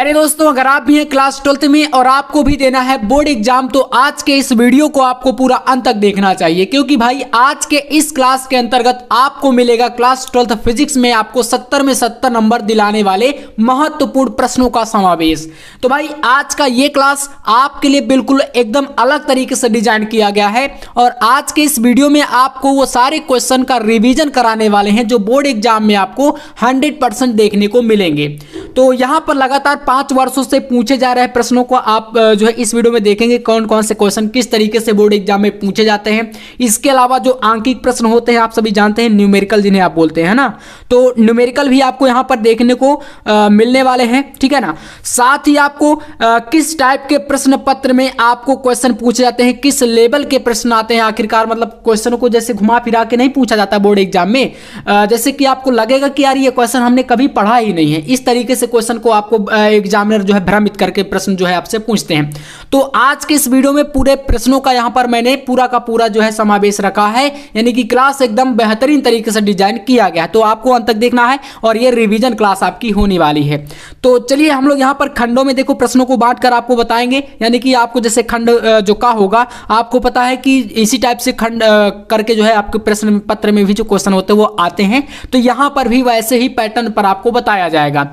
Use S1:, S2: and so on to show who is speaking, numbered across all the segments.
S1: अरे दोस्तों, अगर आप भी हैं क्लास 12th में और आपको भी देना है बोर्ड एग्जाम तो आज के इस वीडियो को आपको पूरा अंत तक देखना चाहिए, क्योंकि भाई आज के इस क्लास के अंतर्गत आपको मिलेगा क्लास 12th फिजिक्स में आपको 70 में 70 नंबर दिलाने वाले महत्वपूर्ण प्रश्नों का समावेश। तो भाई आज का ये क्लास आपके लिए बिल्कुल एकदम अलग तरीके से डिजाइन किया गया है और आज के इस वीडियो में आपको वो सारे क्वेश्चन का रिवीजन कराने वाले हैं जो बोर्ड एग्जाम में आपको 100% देखने को मिलेंगे। तो यहाँ पर लगातार 5 वर्षों से पूछे जा रहे प्रश्नों को आप जो है इस वीडियो में देखेंगे, कौन कौन से क्वेश्चन किस तरीके से बोर्ड एग्जाम में पूछे जाते हैं। इसके अलावा जो आंकिक प्रश्न होते हैं आप सभी जानते हैं, न्यूमेरिकल जिन्हें आप बोलते हैं ना, तो न्यूमेरिकल भी आपको यहाँ पर देखने को मिलने वाले हैं, ठीक है ना। साथ ही आपको किस टाइप के प्रश्न पत्र में आपको क्वेश्चन पूछे जाते हैं, किस लेवल के प्रश्न आते हैं आखिरकार, मतलब क्वेश्चन को जैसे घुमा फिरा के नहीं पूछा जाता बोर्ड एग्जाम में, जैसे कि आपको लगेगा कि यार ये क्वेश्चन हमने कभी पढ़ा ही नहीं है, इस तरीके से क्वेश्चन को आपको एग्जामिनर जो है भ्रमित करके प्रश्न जो है आपसे पूछते हैं। तो आज के इस वीडियो में पूरे प्रश्नों का यहां पर मैंने पूरा का पूरा जो है समावेश रखा है, यानी कि क्लास एकदम बेहतरीन तरीके से डिजाइन किया गया है। तो आपको अंत तक देखना है और ये रिवीजन क्लास आपकी होने वाली है। तो चलिए हम लोग यहां पर खंडों में देखो प्रश्नों को बांट कर आपको बताएंगे, यानी कि आपको जैसे खंड जो का होगा आपको पता है कि इसी टाइप से खंड करके जो है आपके प्रश्न पत्र में भी जो क्वेश्चन होते हैं वो आते हैं, तो यहां पर भी वैसे ही पैटर्न पर आपको बताया जाएगा।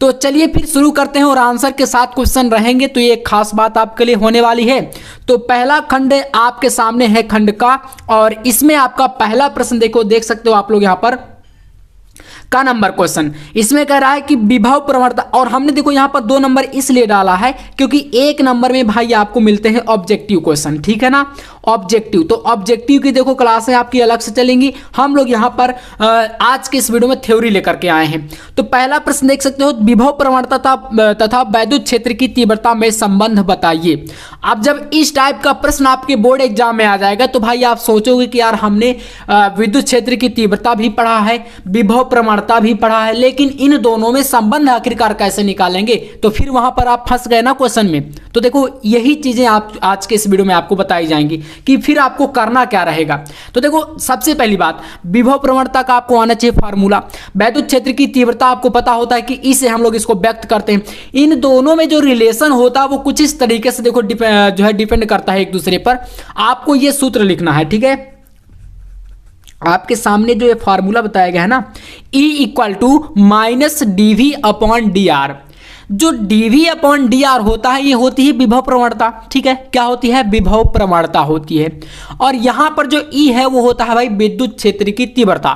S1: तो चलिए फिर शुरू करते हैं और आंसर के साथ क्वेश्चन रहेंगे, तो ये एक खास बात आपके लिए होने वाली है। तो पहला खंड आपके सामने है खंड का, और इसमें आपका पहला प्रश्न देखो, देख सकते हो आप लोग यहां पर का नंबर क्वेश्चन। इसमें कह रहा है कि विभव प्रवणता, और हमने देखो यहां पर 2 नंबर इसलिए डाला है क्योंकि 1 नंबर में भाई आपको मिलते हैं ऑब्जेक्टिव क्वेश्चन, ठीक है ना, ऑब्जेक्टिव। तो ऑब्जेक्टिव की देखो क्लासें आपकी अलग से चलेंगी, हम लोग यहां पर आज के इस वीडियो में थ्योरी लेकर के आए हैं। तो पहला प्रश्न देख सकते हो, विभव प्रवणता तथा वैद्युत क्षेत्र की तीव्रता में संबंध बताइए। अब जब इस टाइप का प्रश्न आपके बोर्ड एग्जाम में आ जाएगा तो भाई आप सोचोगे कि यार हमने विद्युत क्षेत्र की तीव्रता भी पढ़ा है, विभव प्रवणता भी पढ़ा है, लेकिन इन दोनों में संबंध आखिरकार कैसे निकालेंगे, तो फिर वहां पर आप फंस गए ना क्वेश्चन में। तो देखो यही चीजें आप आज के इस वीडियो में आपको बताई जाएंगी कि फिर आपको करना क्या रहेगा। तो देखो सबसे पहली बात, विभव प्रवणता का आपको आना चाहिए फार्मूला। वैद्युत क्षेत्र की तीव्रता आपको पता होता है कि इसे हम लोग इसको व्यक्त करते हैं। इन दोनों में जो रिलेशन होता है वो कुछ इस तरीके से देखो जो है डिपेंड करता है एक दूसरे पर। आपको ये सूत्र लिखना है, ठीक है, आपके सामने जो ये फार्मूला बताया गया है ना, E = -dV/dr। जो dV/dr होता है ये होती है विभव प्रवणता, ठीक है, क्या होती है, विभव प्रवणता होती है। और यहां पर जो E है वो होता है भाई विद्युत क्षेत्र की तीव्रता।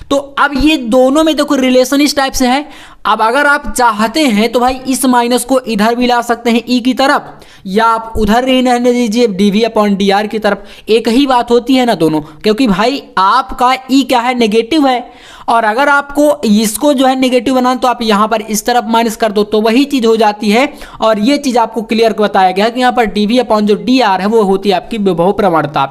S1: तो अब ये दोनों में देखो रिलेशन इस टाइप से है। अब अगर आप चाहते हैं तो भाई इस माइनस को इधर भी ला सकते हैं E की तरफ, या आप उधर ही रहने दीजिए dV/dr की तरफ, एक ही बात होती है ना दोनों, क्योंकि भाई आपका E क्या है, नेगेटिव है। और अगर आपको इसको जो है नेगेटिव बनाना तो आप यहां पर इस तरफ माइनस कर दो तो वही चीज हो जाती है। और ये चीज आपको क्लियर बताया गया है कि यहां पर dV/dr है वो होती है आपकी विभव प्रवणता।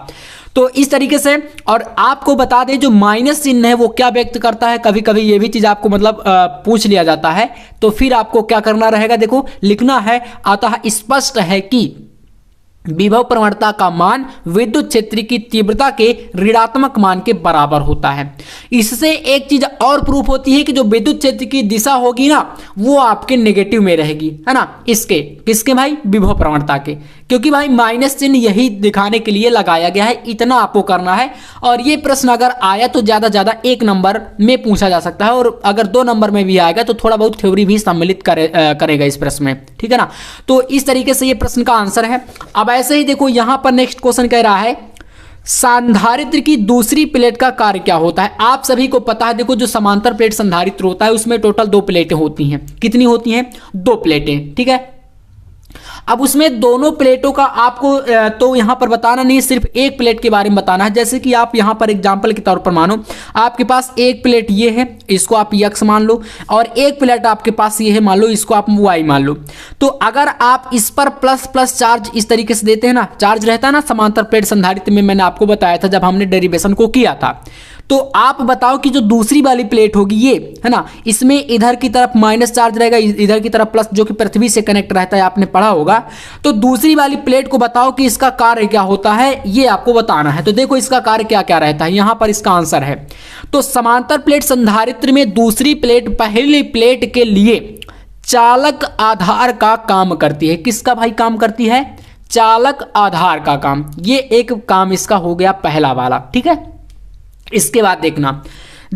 S1: तो इस तरीके से, और आपको बता दें जो माइनस चिन्ह है वो क्या व्यक्त करता है, कभी कभी ये भी चीज आपको मतलब पूछ लिया जाता है, तो फिर आपको क्या करना रहेगा, देखो लिखना है, अतः स्पष्ट है कि विभव प्रवणता का मान विद्युत क्षेत्र की तीव्रता के ऋणात्मक मान के बराबर होता है। इससे एक चीज और प्रूफ होती है कि जो विद्युत क्षेत्र की दिशा होगी ना वो आपके नेगेटिव में रहेगी, है ना, इसके किसके भाई, विभव प्रवणता के, क्योंकि भाई माइनस चिन्ह यही दिखाने के लिए लगाया गया है। इतना आपको करना है, और ये प्रश्न अगर आया तो ज्यादा ज्यादा 1 नंबर में पूछा जा सकता है, और अगर 2 नंबर में भी आएगा तो थोड़ा बहुत थ्योरी भी सम्मिलित करेगा इस प्रश्न में, ठीक है ना। तो इस तरीके से ये प्रश्न का आंसर है। अब ऐसे ही देखो यहां पर नेक्स्ट क्वेश्चन कह रहा है, संधारित्र की दूसरी प्लेट का कार्य क्या होता है। आप सभी को पता है, देखो जो समांतर प्लेट संधारित्र होता है उसमें टोटल 2 प्लेटें होती हैं। कितनी होती हैं, 2 प्लेटें, ठीक है। अब उसमें दोनों प्लेटों का आपको तो यहां पर बताना नहीं, सिर्फ एक प्लेट के बारे में बताना है। जैसे कि आप यहां पर एग्जांपल के तौर पर मानो आपके पास एक प्लेट ये है, इसको आप x मान लो, और एक प्लेट आपके पास ये है, मान लो इसको आप y मान लो। तो अगर आप इस पर प्लस प्लस चार्ज इस तरीके से देते हैं ना, चार्ज रहता है ना समांतर प्लेट संधारित्र में, मैंने आपको बताया था जब हमने डेरिवेशन को किया था। तो आप बताओ कि जो दूसरी वाली प्लेट होगी ये, है ना, इसमें इधर की तरफ माइनस चार्ज रहेगा, इधर की तरफ प्लस, जो कि पृथ्वी से कनेक्ट रहता है, आपने पढ़ा होगा। तो दूसरी वाली प्लेट को बताओ कि इसका कार्य क्या होता है, ये आपको बताना है। तो देखो इसका कार्य क्या क्या रहता है, यहां पर इसका आंसर है। तो समांतर प्लेट संधारित्र में दूसरी प्लेट पहली प्लेट के लिए चालक आधार का काम करती है। किसका भाई काम करती है? चालक आधार का काम। ये एक काम इसका हो गया पहला वाला, ठीक है। इसके बाद देखना,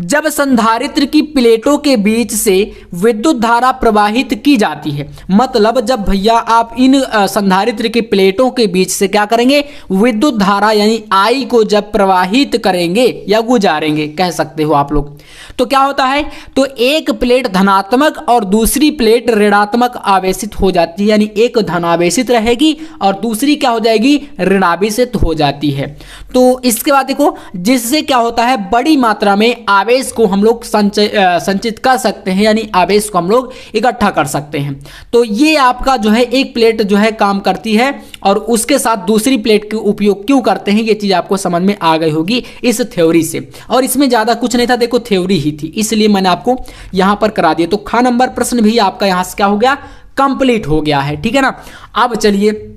S1: जब संधारित्र की प्लेटों के बीच से विद्युत धारा प्रवाहित की जाती है, मतलब जब भैया आप इन संधारित्र की प्लेटों के बीच से क्या करेंगे, विद्युत धारा यानी आई को जब प्रवाहित करेंगे या गुजारेंगे कह सकते हो आप लोग, तो क्या होता है, तो एक प्लेट धनात्मक और दूसरी प्लेट ऋणात्मक आवेशित हो जाती है, यानी एक धनावेशित रहेगी और दूसरी क्या हो जाएगी, ऋणावेशित हो जाती है। तो इसके बाद देखो, जिससे क्या होता है, बड़ी मात्रा में आवेश को हम लोग संचित कर सकते हैं, यानी आवेश को हम लोग इकट्ठा कर सकते हैं। तो ये आपका जो है एक प्लेट जो है काम करती है और उसके साथ दूसरी प्लेट के उपयोग क्यों करते हैं, ये चीज आपको समझ में आ गई होगी इस थ्योरी से। और इसमें ज्यादा कुछ नहीं था, देखो थ्योरी ही थी, इसलिए मैंने आपको यहां पर करा दिया। तो ख नंबर प्रश्न भी आपका यहां से क्या हो गया, कंप्लीट हो गया है, ठीक है ना। अब चलिए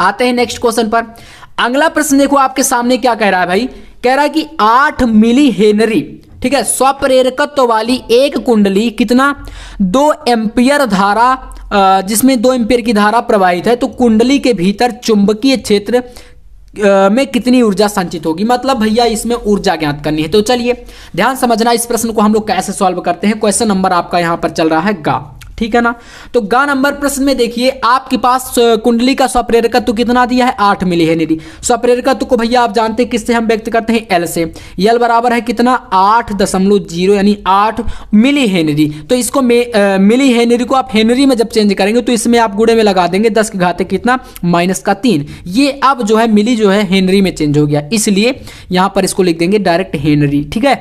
S1: आते हैं नेक्स्ट क्वेश्चन पर। अगला प्रश्न देखो आपके सामने क्या कह रहा है भाई, कह रहा है कि 8 मिली हेनरी, ठीक है, स्वप्रेरकत्व वाली एक कुंडली कितना 2 एम्पियर धारा, जिसमें 2 एम्पियर की धारा प्रवाहित है, तो कुंडली के भीतर चुंबकीय क्षेत्र में कितनी ऊर्जा संचित होगी, मतलब भैया इसमें ऊर्जा ज्ञात करनी है। तो चलिए ध्यान समझना, इस प्रश्न को हम लोग कैसे सॉल्व करते हैं। क्वेश्चन नंबर आपका यहां पर चल रहा है गा, ठीक है ना। तो गा नंबर प्रश्न में देखिए आपके पास कुंडली का स्वप्रेरकत्व कितना दिया है, 8 मिली हेनरी। स्वप्रेरकत्व को भैया आप जानते हैं किससे हम व्यक्त करते हैं, एल से। एल बराबर है कितना 8.0 यानी 8 मिली हेनरी। तो इसको मिली हेनरी को आप हेनरी में जब चेंज करेंगे तो इसमें आप गुणे में लगा देंगे 10 की घात कितना -3। ये अब जो है मिली जो है हेनरी में चेंज हो गया, इसलिए यहां पर इसको लिख देंगे डायरेक्ट हेनरी, ठीक है।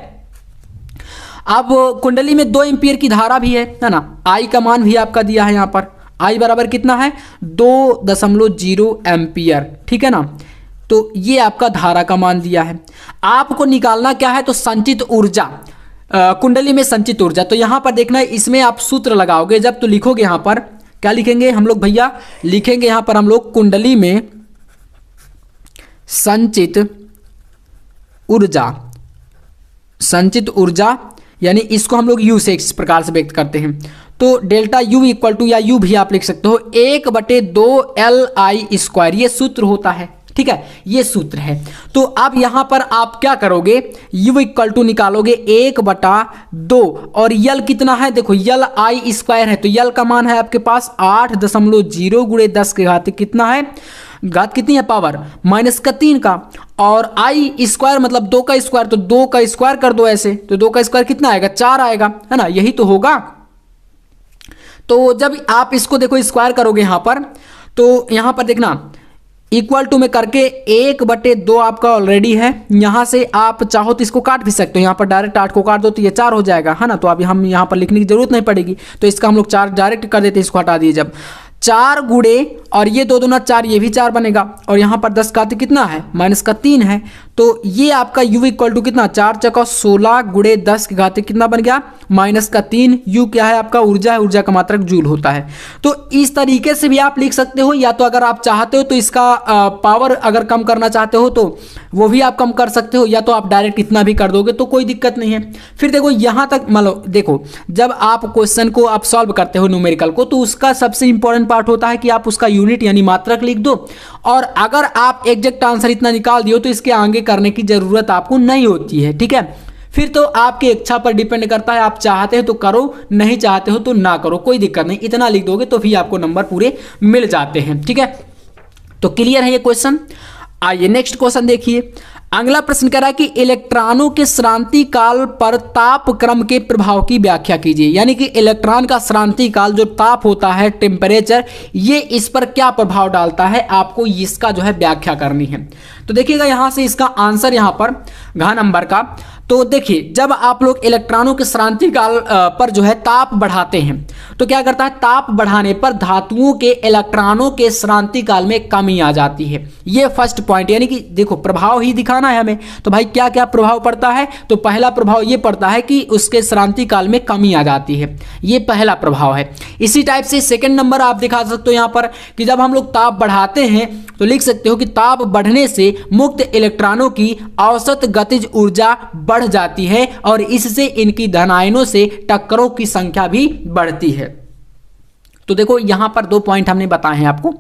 S1: अब कुंडली में 2 एम्पियर की धारा भी है ना। आई का मान भी आपका दिया है यहाँ पर, आई बराबर कितना है 2.0 एम्पियर, ठीक है ना। तो ये आपका धारा का मान दिया है। आपको निकालना क्या है, तो संचित ऊर्जा, कुंडली में संचित ऊर्जा। तो यहाँ पर देखना है, इसमें आप सूत्र लगाओगे जब, तो लिखोगे यहाँ पर क्या लिखेंगे हम लोग भैया, लिखेंगे यहाँ पर हम लोग कुंडली में संचित ऊर्जा, संचित ऊर्जा यानी इसको हम लोग यू से इस प्रकार से व्यक्त करते हैं। तो डेल्टा यू इक्वल टू, या यू भी आप लिख सकते हो 1/2 LI², ये सूत्र होता है, ठीक है, ये सूत्र है। तो अब यहां पर आप क्या करोगे, u इक्वल टू निकालोगे 1/2 और यल कितना है, देखो यल I² है, तो यल का मान है आपके पास 8.0 गुणे 10 की घात कितना है, घात कितनी है, पावर -3 का, और I² मतलब 2 का स्क्वायर, तो 2 का स्क्वायर कर दो ऐसे, तो 2 का स्क्वायर कितना आएगा, 4 आएगा, है ना, यही तो होगा। तो जब आप इसको देखो स्क्वायर करोगे यहां पर, तो यहां पर देखना इक्वल टू में करके 1/2 आपका ऑलरेडी है। यहां से आप चाहो तो इसको काट भी सकते हो, यहां पर डायरेक्ट 8 को काट दो तो ये 4 हो जाएगा, है ना। तो अभी हम यहां पर लिखने की जरूरत नहीं पड़ेगी, तो इसका हम लोग 4 डायरेक्ट कर देते हैं, इसको हटा दिए जब 4 गुणे और ये 2 दूना 4, ये भी 4 बनेगा, और यहाँ पर 10 का कितना है -3 है। तो ये आपका u इक्वल टू कितना 4 × 16 गुणे 10 की घात कितना बन गया -3। u क्या है आपका, ऊर्जा है, ऊर्जा का मात्रक जूल होता है। तो इस तरीके से भी आप लिख सकते हो, या तो अगर आप चाहते हो तो इसका पावर अगर कम करना चाहते हो तो वो भी आप कम कर सकते हो, या तो आप डायरेक्ट इतना भी कर दोगे तो कोई दिक्कत नहीं है। फिर देखो यहाँ तक मतलब देखो, जब आप क्वेश्चन को आप सॉल्व करते हो न्यूमेरिकल को, तो उसका सबसे इंपॉर्टेंट पार्ट होता है कि आप उसका यूनिट यानी मात्रक लिख दो, और अगर आप एग्जैक्ट आंसर इतना निकाल दियो तो इसके आगे करने की जरूरत आपको नहीं होती है, ठीक है। फिर तो आपकी इच्छा पर डिपेंड करता है, आप चाहते हो तो करो, नहीं चाहते हो तो ना करो, कोई दिक्कत नहीं, इतना लिख दोगे तो भी आपको नंबर पूरे मिल जाते हैं, ठीक है। तो क्लियर है ये क्वेश्चन। आइए नेक्स्ट क्वेश्चन देखिए। अगला प्रश्न कह रहा है कि इलेक्ट्रॉनों के श्रांति काल पर ताप क्रम के प्रभाव की व्याख्या कीजिए, यानी कि इलेक्ट्रॉन का श्रांति काल जो ताप होता है, टेम्परेचर, ये इस पर क्या प्रभाव डालता है, आपको इसका जो है व्याख्या करनी है। तो देखिएगा यहां से इसका आंसर यहां पर घ नंबर का, तो देखिए जब आप लोग इलेक्ट्रॉनों के श्रांति काल पर जो है ताप बढ़ाते हैं, तो क्या करता है, ताप बढ़ाने पर धातुओं के इलेक्ट्रॉनों के श्रांति काल में कमी आ जाती है। ये फर्स्ट पॉइंट, यानी कि देखो प्रभाव ही दिखाना है हमें, तो भाई क्या क्या प्रभाव पड़ता है, तो पहला प्रभाव ये पड़ता है कि उसके श्रांति काल में कमी आ जाती है, ये पहला प्रभाव है। इसी टाइप से सेकंड नंबर आप दिखा सकते हो यहाँ पर कि जब हम लोग ताप बढ़ाते हैं तो लिख सकते हो कि ताप बढ़ने से मुक्त इलेक्ट्रॉनों की औसत गतिज ऊर्जा बढ़ जाती है और इससे इनकी धनायनों से टक्करों की संख्या भी बढ़ती है। तो देखो यहाँ पर 2 पॉइंट हमने बताए हैं आपको,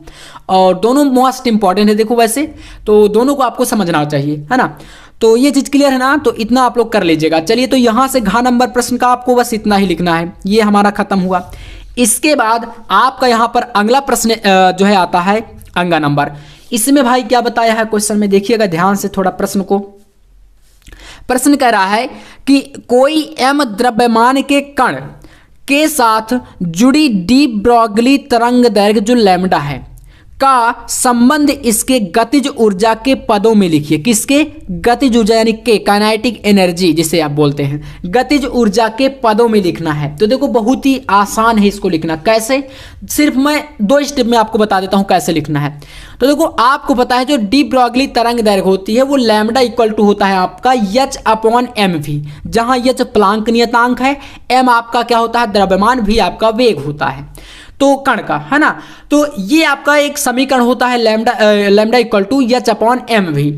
S1: और दोनों मोस्ट इंपॉर्टेंट है देखो वैसे, तो दोनों को आपको समझना चाहिए, है ना। तो ये चीज क्लियर है ना, तो इतना आप लोग कर लीजिएगा। चलिए, तो यहाँ से घ नंबर प्रश्न का आपको बस इतना ही लिखना है, ये हमारा खत्म हुआ। इसके बाद आपका यहाँ पर अगला प्रश्न जो है आता है अंगा नंबर। इसमें भाई क्या बताया है क्वेश्चन में, देखिएगा ध्यान से थोड़ा प्रश्न को। प्रश्न कह रहा है कि कोई m द्रव्यमान के कण के साथ जुड़ी डी ब्रॉगली तरंग दैर्घ्य जो लैम्डा है का संबंध इसके गतिज ऊर्जा के पदों में लिखिए। किसके? गतिज ऊर्जा, यानी के काइनेटिक एनर्जी जिसे आप बोलते हैं, गतिज ऊर्जा के पदों में लिखना है। तो देखो बहुत ही आसान है इसको लिखना। कैसे? सिर्फ मैं 2 स्टेप में आपको बता देता हूं कैसे लिखना है। तो देखो आपको पता है जो डी ब्रॉगली तरंग दैर्घ्य होती है वो लैम्डा इक्वल टू होता है आपका h/mv, जहां h प्लांक नियतांक है, m आपका क्या होता है? द्रव्यमान, भी आपका वेग होता है तो कण का, है ना। तो ये आपका एक समीकरण होता है लैम्डा इक्वल टू h/mv।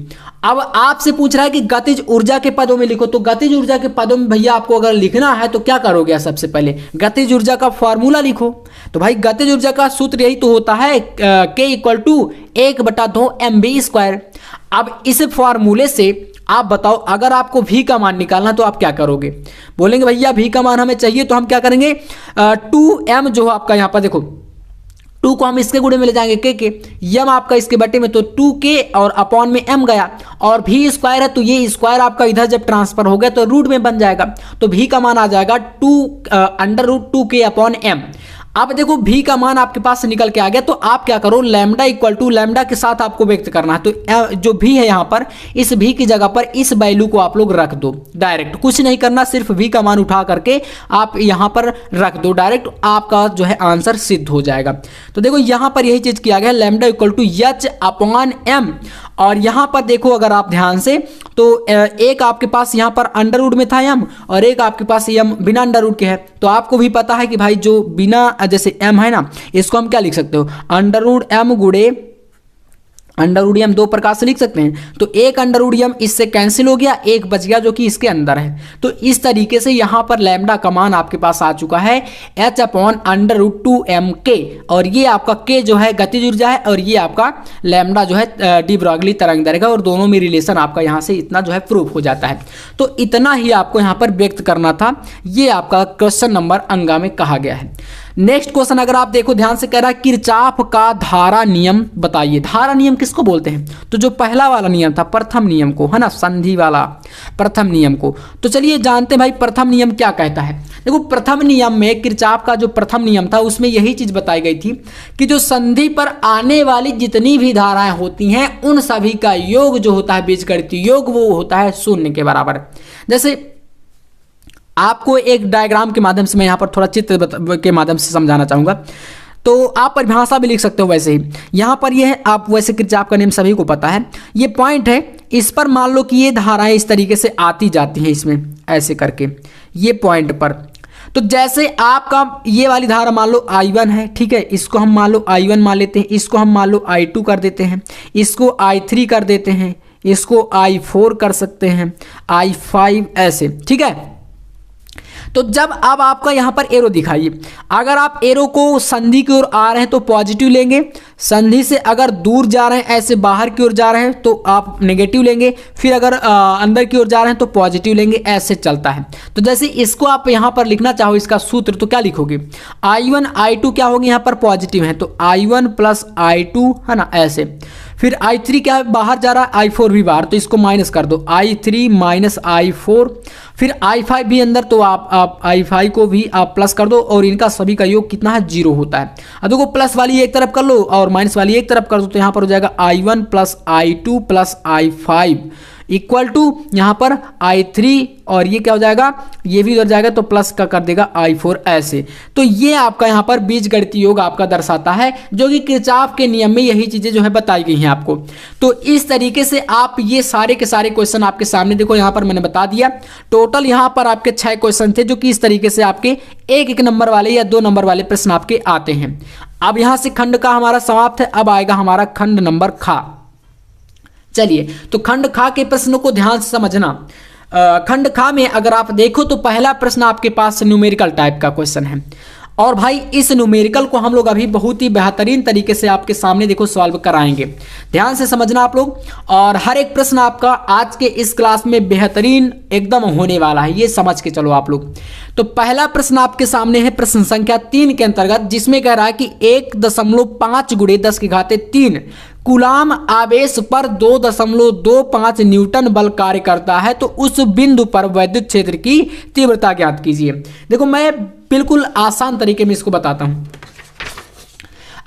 S1: अब आपसे पूछ रहा है कि गतिज ऊर्जा के पदों में लिखो। तो गतिज ऊर्जा के पदों में भैया आपको अगर लिखना है तो क्या करोगे? सबसे पहले गतिज ऊर्जा का फॉर्मूला लिखो। तो भाई गतिज ऊर्जा का सूत्र यही तो होता है k इक्वल टू 1/2 mv²। अब इस फॉर्मूले से आप बताओ, अगर आपको v का मान निकालना तो आप क्या करोगे? बोलेंगे भैया v का मान हमें चाहिए, तो हम क्या करेंगे 2m जो आपका यहाँ पर देखो 2 को हम इसके गुणे में ले जाएंगे k m आपका इसके बटे में, तो 2k और अपॉन में m गया, और v² है तो ये स्क्वायर आपका इधर जब ट्रांसफर हो गया तो रूट में बन जाएगा। तो v का मान आ जाएगा 2√2k अपॉन m। अब देखो v का मान आपके पास से निकल के आ गया, तो आप क्या करो लैम्डा इक्वल टू लैम्डा के साथ आपको व्यक्त करना है। तो जो v है यहाँ पर, इस v की जगह पर इस वैल्यू को आप लोग रख दो डायरेक्ट, कुछ नहीं करना, सिर्फ v का मान उठा करके आप यहाँ पर रख दो डायरेक्ट, आपका जो है आंसर सिद्ध हो जाएगा। तो देखो यहाँ पर यही चीज किया गया, लैम्डा इक्वल टू h/m। और यहाँ पर देखो अगर आप ध्यान से, तो एक आपके पास यहाँ पर अंडर रूट में था m, और एक आपके पास m बिना अंडर रूट के है। तो आपको भी पता है कि भाई जो बिना जैसे m है ना, इसको हम क्या लिख सकते हो? अंडर रूट m गुणे अंडर रूट m 2 प्रकार से लिख सकते हैं। तो एक अंडर रूट m इससे कैंसिल हो गया, एक बच गया जो कि इसके अंदर है। तो इस तरीके से यहाँ पर लैम्डा का मान आपके पास आ चुका है h/√2mk, और ये आपका k जो है गतिज ऊर्जा है, और ये आपका लैम्डा जो है डी ब्रॉगली तरंग दैर्घ्य, और दोनों में रिलेशन आपका यहाँ से इतना जो है प्रूफ हो जाता है। तो इतना ही आपको यहाँ पर व्यक्त करना था, ये आपका क्वेश्चन नंबर अंगा में कहा गया है। नेक्स्ट क्वेश्चन अगर आप देखो ध्यान से, कह रहा है किरचॉफ का धारा नियम बताइए। धारा नियम किसको बोलते हैं? तो जो पहला वाला नियम था, प्रथम नियम को, है ना, संधि वाला प्रथम नियम को। तो चलिए जानते हैं भाई प्रथम नियम क्या कहता है। देखो प्रथम नियम में, किरचॉफ का जो प्रथम नियम था उसमें यही चीज बताई गई थी कि जो संधि पर आने वाली जितनी भी धाराएं होती हैं उन सभी का योग जो होता है, बीजगणितीय योग, वो होता है 0 के बराबर। जैसे आपको एक डायग्राम के माध्यम से मैं यहाँ पर थोड़ा चित्र के माध्यम से समझाना चाहूँगा। तो आप परिभाषा भी लिख सकते हो वैसे ही। यहाँ पर ये है, आप वैसे किरचॉफ का नियम सभी को पता है। ये पॉइंट है, इस पर मान लो कि ये धाराएं इस तरीके से आती जाती हैं, इसमें ऐसे करके ये पॉइंट पर। तो जैसे आपका ये वाली धारा मान लो I1 है, ठीक है, इसको हम मान लो I1 मान लेते हैं, इसको हम मान लो I2 कर देते हैं, इसको I3 कर देते हैं, इसको I4 कर सकते हैं, I5 ऐसे, ठीक है। तो जब अब आपका यहाँ पर एरो दिखाइए, अगर आप एरो को संधि की ओर आ रहे हैं तो पॉजिटिव लेंगे, संधि से अगर दूर जा रहे हैं ऐसे बाहर की ओर जा रहे हैं तो आप नेगेटिव लेंगे, फिर अगर अंदर की ओर जा रहे हैं तो पॉजिटिव लेंगे, ऐसे चलता है। तो जैसे इसको आप यहाँ पर लिखना चाहो इसका सूत्र, तो क्या लिखोगे? I1 I2 क्या होगी यहाँ पर पॉजिटिव है, तो I1 प्लस I2, है ना, ऐसे। फिर I3 क्या है, बाहर जा रहा है, I4 भी बाहर, तो इसको माइनस कर दो, I3 माइनस I4। फिर I5 भी अंदर, तो आप I5 को भी आप प्लस कर दो, और इनका सभी का योग कितना है? 0 होता है। अब देखो प्लस वाली एक तरफ कर लो और माइनस वाली एक तरफ कर दो, तो यहाँ पर हो जाएगा I1 plus I2 plus I5 equal to यहाँ पर I3, और ये क्या हो जाएगा? ये भी उधर जाएगा तो प्लस का कर देगा I4 ऐसे। तो ये आपका यहाँ पर बीजगणितीय योग आपका दर्शाता है, जो कि किरचॉफ के नियम में यही चीजें जो है बताई गई हैं आपको। तो इस तरीके से आप ये सारे के सारे क्वेश्चन आपके सामने देखो, यहाँ पर मैंने बता दिया। टोटल यहाँ पर आपके 6 क्वेश्चन थे, जो कि इस तरीके से आपके 1-1 नंबर वाले या 2 नंबर वाले प्रश्न आपके आते हैं। अब यहाँ से खंड का हमारा समाप्त है, अब आएगा हमारा खंड नंबर खा। चलिए, तो खंड खा के प्रश्नों को ध्यान से समझना। खंड खा में अगर आप देखो तो पहला प्रश्न आपके पास न्यूमेरिकल टाइप का क्वेश्चन है, और भाई इस न्यूमेरिकल को हम लोग अभी बहुत ही बेहतरीन तरीके से आपके सामने देखो सॉल्व कराएंगे। ध्यान से समझना आप लोग, और हर एक प्रश्न आपका आज के इस क्लास में बेहतरीन एकदम होने वाला है, ये समझ के चलो आप लोग। तो पहला प्रश्न आपके सामने है प्रश्न संख्या 3 के अंतर्गत, जिसमें कह रहा है कि 1.5 गुणे 10 की घाते 3 कूलाम आवेश पर 2.25 न्यूटन बल कार्य करता है, तो उस बिंदु पर वैद्युत क्षेत्र की तीव्रता ज्ञात कीजिए। देखो मैं बिल्कुल आसान तरीके में इसको बताता हूं।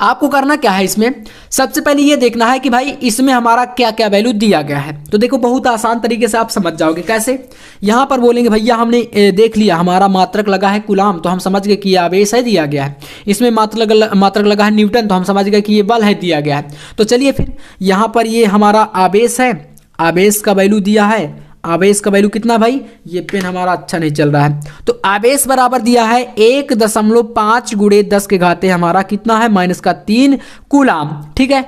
S1: आपको करना क्या है, इसमें सबसे पहले ये देखना है कि भाई इसमें हमारा क्या क्या वैल्यू दिया गया है। तो देखो बहुत आसान तरीके से आप समझ जाओगे। कैसे? यहां पर बोलेंगे भैया हमने देख लिया हमारा मात्रक लगा है कूलाम, तो हम समझ गए कि ये आवेश है दिया गया है। इसमें मात्रक लगा है न्यूटन, तो हम समझ गए कि ये बल है दिया गया है। तो चलिए फिर यहां पर ये हमारा आवेश है, आवेश का वैल्यू दिया है। आवेश का वैल्यू कितना भाई, ये पेन हमारा अच्छा नहीं चल रहा है, तो आवेश बराबर दिया है 1.5 गुणे 10 के घाते हमारा कितना है -3 कूलाम। ठीक है,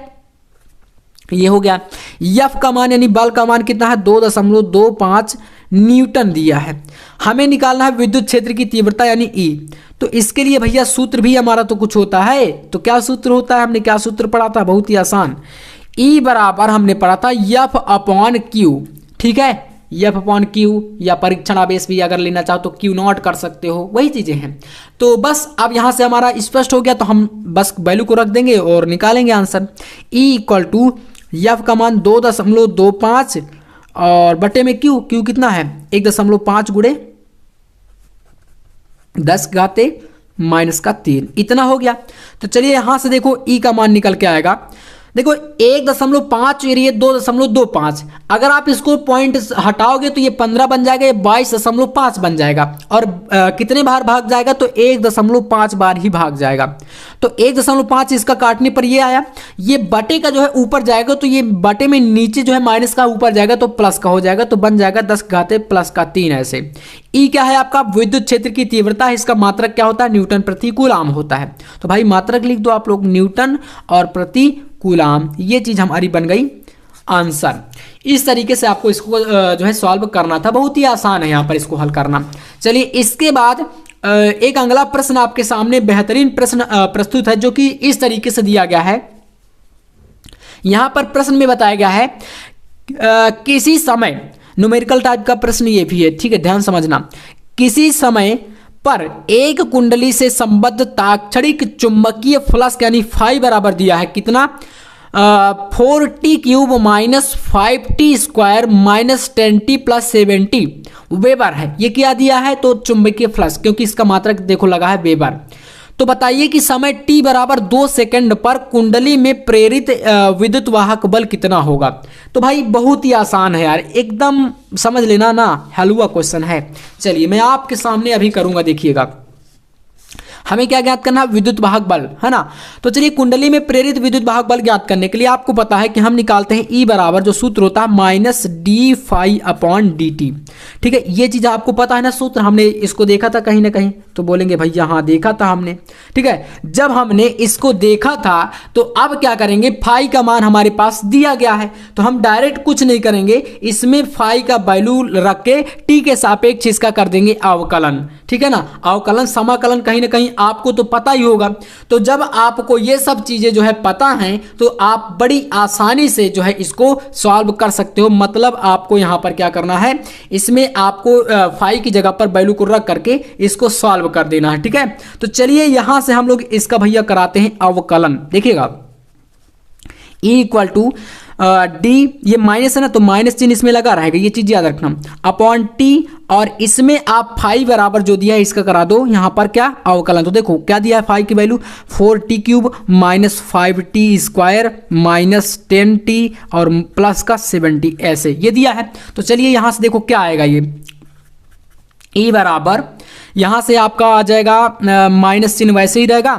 S1: ये हो गया। एफ का मान यानी बल का मान कितना है 2.25 न्यूटन दिया है। हमें निकालना है विद्युत क्षेत्र की तीव्रता यानी ई। तो इसके लिए भैया सूत्र भी हमारा तो कुछ होता है। तो क्या सूत्र होता है, हमने क्या सूत्र पढ़ा था, बहुत ही आसान। ई बराबर हमने पढ़ा था एफ अपॉन क्यू। ठीक है, एफ अपॉन क्यू, या परीक्षण आवेश भी अगर लेना चाहो तो क्यू नॉट कर सकते हो, वही चीजें हैं। तो बस अब यहां से हमारा स्पष्ट हो गया, तो हम बस वैल्यू को रख देंगे और निकालेंगे answer. E equal to F का मान 2.25 और बटे में क्यू, क्यू कितना है 1.5 गुणे 10 घाते -3, इतना हो गया। तो चलिए यहां से देखो ई का मान निकल के आएगा। देखो 1.5 और ये 2.25, अगर आप इसको पॉइंट हटाओगे तो ये 15 बन जाएगा, ये 22.5 बन जाएगा। और कितने बार भाग जाएगा, तो 1.5 बार ही भाग जाएगा। तो 1.5 इसका काटने पर ये आया, ये बटे का जो है ऊपर जाएगा, तो ये बटे में नीचे जो है माइनस का ऊपर जाएगा तो प्लस का हो जाएगा, तो बन जाएगा 10 घाते +3 ऐसे। ई क्या है आपका विद्युत क्षेत्र की तीव्रता है, इसका मात्रक क्या होता है, न्यूटन प्रति कूलाम होता है। तो भाई मात्रक लिख दो आप लोग, न्यूटन और प्रति कूलाम, ये चीज हमारी बन गई आंसर। इस तरीके से आपको इसको जो है सॉल्व करना था, बहुत ही आसान है यहाँ पर इसको हल करना। चलिए इसके बाद एक अगला प्रश्न आपके सामने बेहतरीन प्रश्न प्रस्तुत है, जो कि इस तरीके से दिया गया है। यहां पर प्रश्न में बताया गया है किसी समय, न्यूमेरिकल टाइप का प्रश्न ये भी है, ठीक है, ध्यान समझना। किसी समय पर एक कुंडली से संबद्ध ताक्षणिक चुंबकीय फ्लक्स यानी फाई बराबर दिया है कितना, 4t³ -5t² -10t + 70 वेबर है। ये क्या दिया है, तो चुंबकीय फ्लक्स, क्योंकि इसका मात्रक देखो लगा है वेबर। तो बताइए कि समय t बराबर 2 सेकंड पर कुंडली में प्रेरित विद्युत वाहक बल कितना होगा। तो भाई बहुत ही आसान है यार, एकदम समझ लेना ना, हलवा क्वेश्चन है। चलिए मैं आपके सामने अभी करूंगा, देखिएगा। हमें क्या ज्ञात करना है, विद्युत वाहक बल, है ना। तो चलिए कुंडली में प्रेरित विद्युत वाहक बल ज्ञात करने के लिए आपको पता है कि हम निकालते हैं ई बराबर, जो सूत्र होता है -d∅/dt। ठीक है, ये चीज आपको पता है ना सूत्र, हमने इसको देखा था कहीं ना कहीं। तो बोलेंगे भैया हाँ देखा था हमने। ठीक है, जब हमने इसको देखा था तो अब क्या करेंगे, फाई का मान हमारे पास दिया गया है, तो हम डायरेक्ट कुछ नहीं करेंगे, इसमें फाई का वैल्यू रख के टी के सापेक्ष इसका कर देंगे अवकलन। ठीक है ना, अवकलन समाकलन कहीं ना कहीं आपको तो पता ही होगा। तो जब आपको ये सब चीजें जो है पता हैं, तो आप बड़ी आसानी से जो है इसको सॉल्व कर सकते हो। मतलब आपको यहां पर क्या करना है, इसमें आपको फाई की जगह पर वैल्यू को रख करके इसको सॉल्व कर देना है। ठीक है, तो चलिए यहां से हम लोग इसका भैया कराते हैं अवकलन। देखिएगा E इक्वल टू डी, ये माइनस है ना, तो माइनस चिन्ह इसमें लगा रहेगा, ये चीज याद रखना, अपॉन टी, और इसमें आप फाई बराबर जो दिया है इसका करा दो यहां पर क्या अवकलन। तो देखो क्या दिया है, फाई की वैल्यू 4t³ -5t² -10t और प्लस का 70 ऐसे ये दिया है। तो चलिए यहां से देखो क्या आएगा, ये E बराबर यहां से आपका आ जाएगा माइनस चिन्ह वैसे ही रहेगा।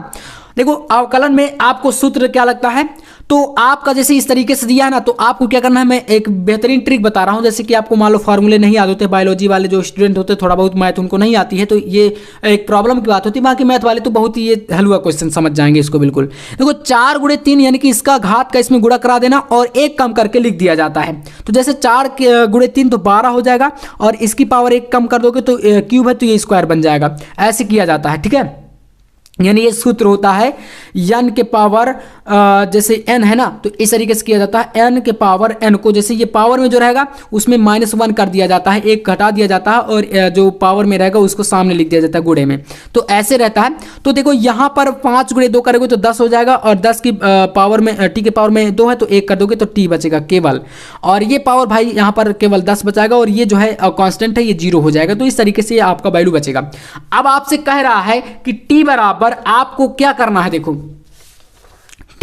S1: देखो अवकलन में आपको सूत्र क्या लगता है, तो आपका जैसे इस तरीके से दिया है ना, तो आपको क्या करना है, मैं एक बेहतरीन ट्रिक बता रहा हूं। जैसे कि आपको मान लो फार्मूले नहीं याद होते, बायोलॉजी वाले जो स्टूडेंट होते थोड़ा बहुत मैथ उनको नहीं आती है, तो ये एक प्रॉब्लम की बात होती है। बाकी मैथ वाले तो बहुत ही ये हलवा क्वेश्चन समझ जाएंगे इसको बिल्कुल। देखो 4 × 3 यानी कि इसका घात का इसमें गुणा करा देना और एक कम करके लिख दिया जाता है। तो जैसे 4 × 3 तो 12 हो जाएगा, और इसकी पावर 1 कम कर दोगे तो क्यूब है तो ये स्क्वायर बन जाएगा, ऐसे किया जाता है। ठीक है, यानी ये सूत्र होता है n के पावर जैसे n है ना, तो इस तरीके से किया जाता है। n के पावर n को जैसे ये पावर में जो रहेगा उसमें -1 कर दिया जाता है, एक घटा दिया जाता है, और जो पावर में रहेगा उसको सामने लिख दिया जाता है गुणे में, तो ऐसे रहता है। तो देखो यहाँ पर 5 गुणे 2 करोगे तो 10 हो जाएगा, और 10 की पावर में t के पावर में 2 है तो 1 कर दोगे तो t बचेगा केवल, और ये पावर भाई यहाँ पर केवल 10 बचाएगा, और ये जो है कांस्टेंट है ये 0 हो जाएगा। तो इस तरीके से आपका वैल्यू बचेगा। अब आपसे कह रहा है कि t बराबर आपको क्या करना है, देखो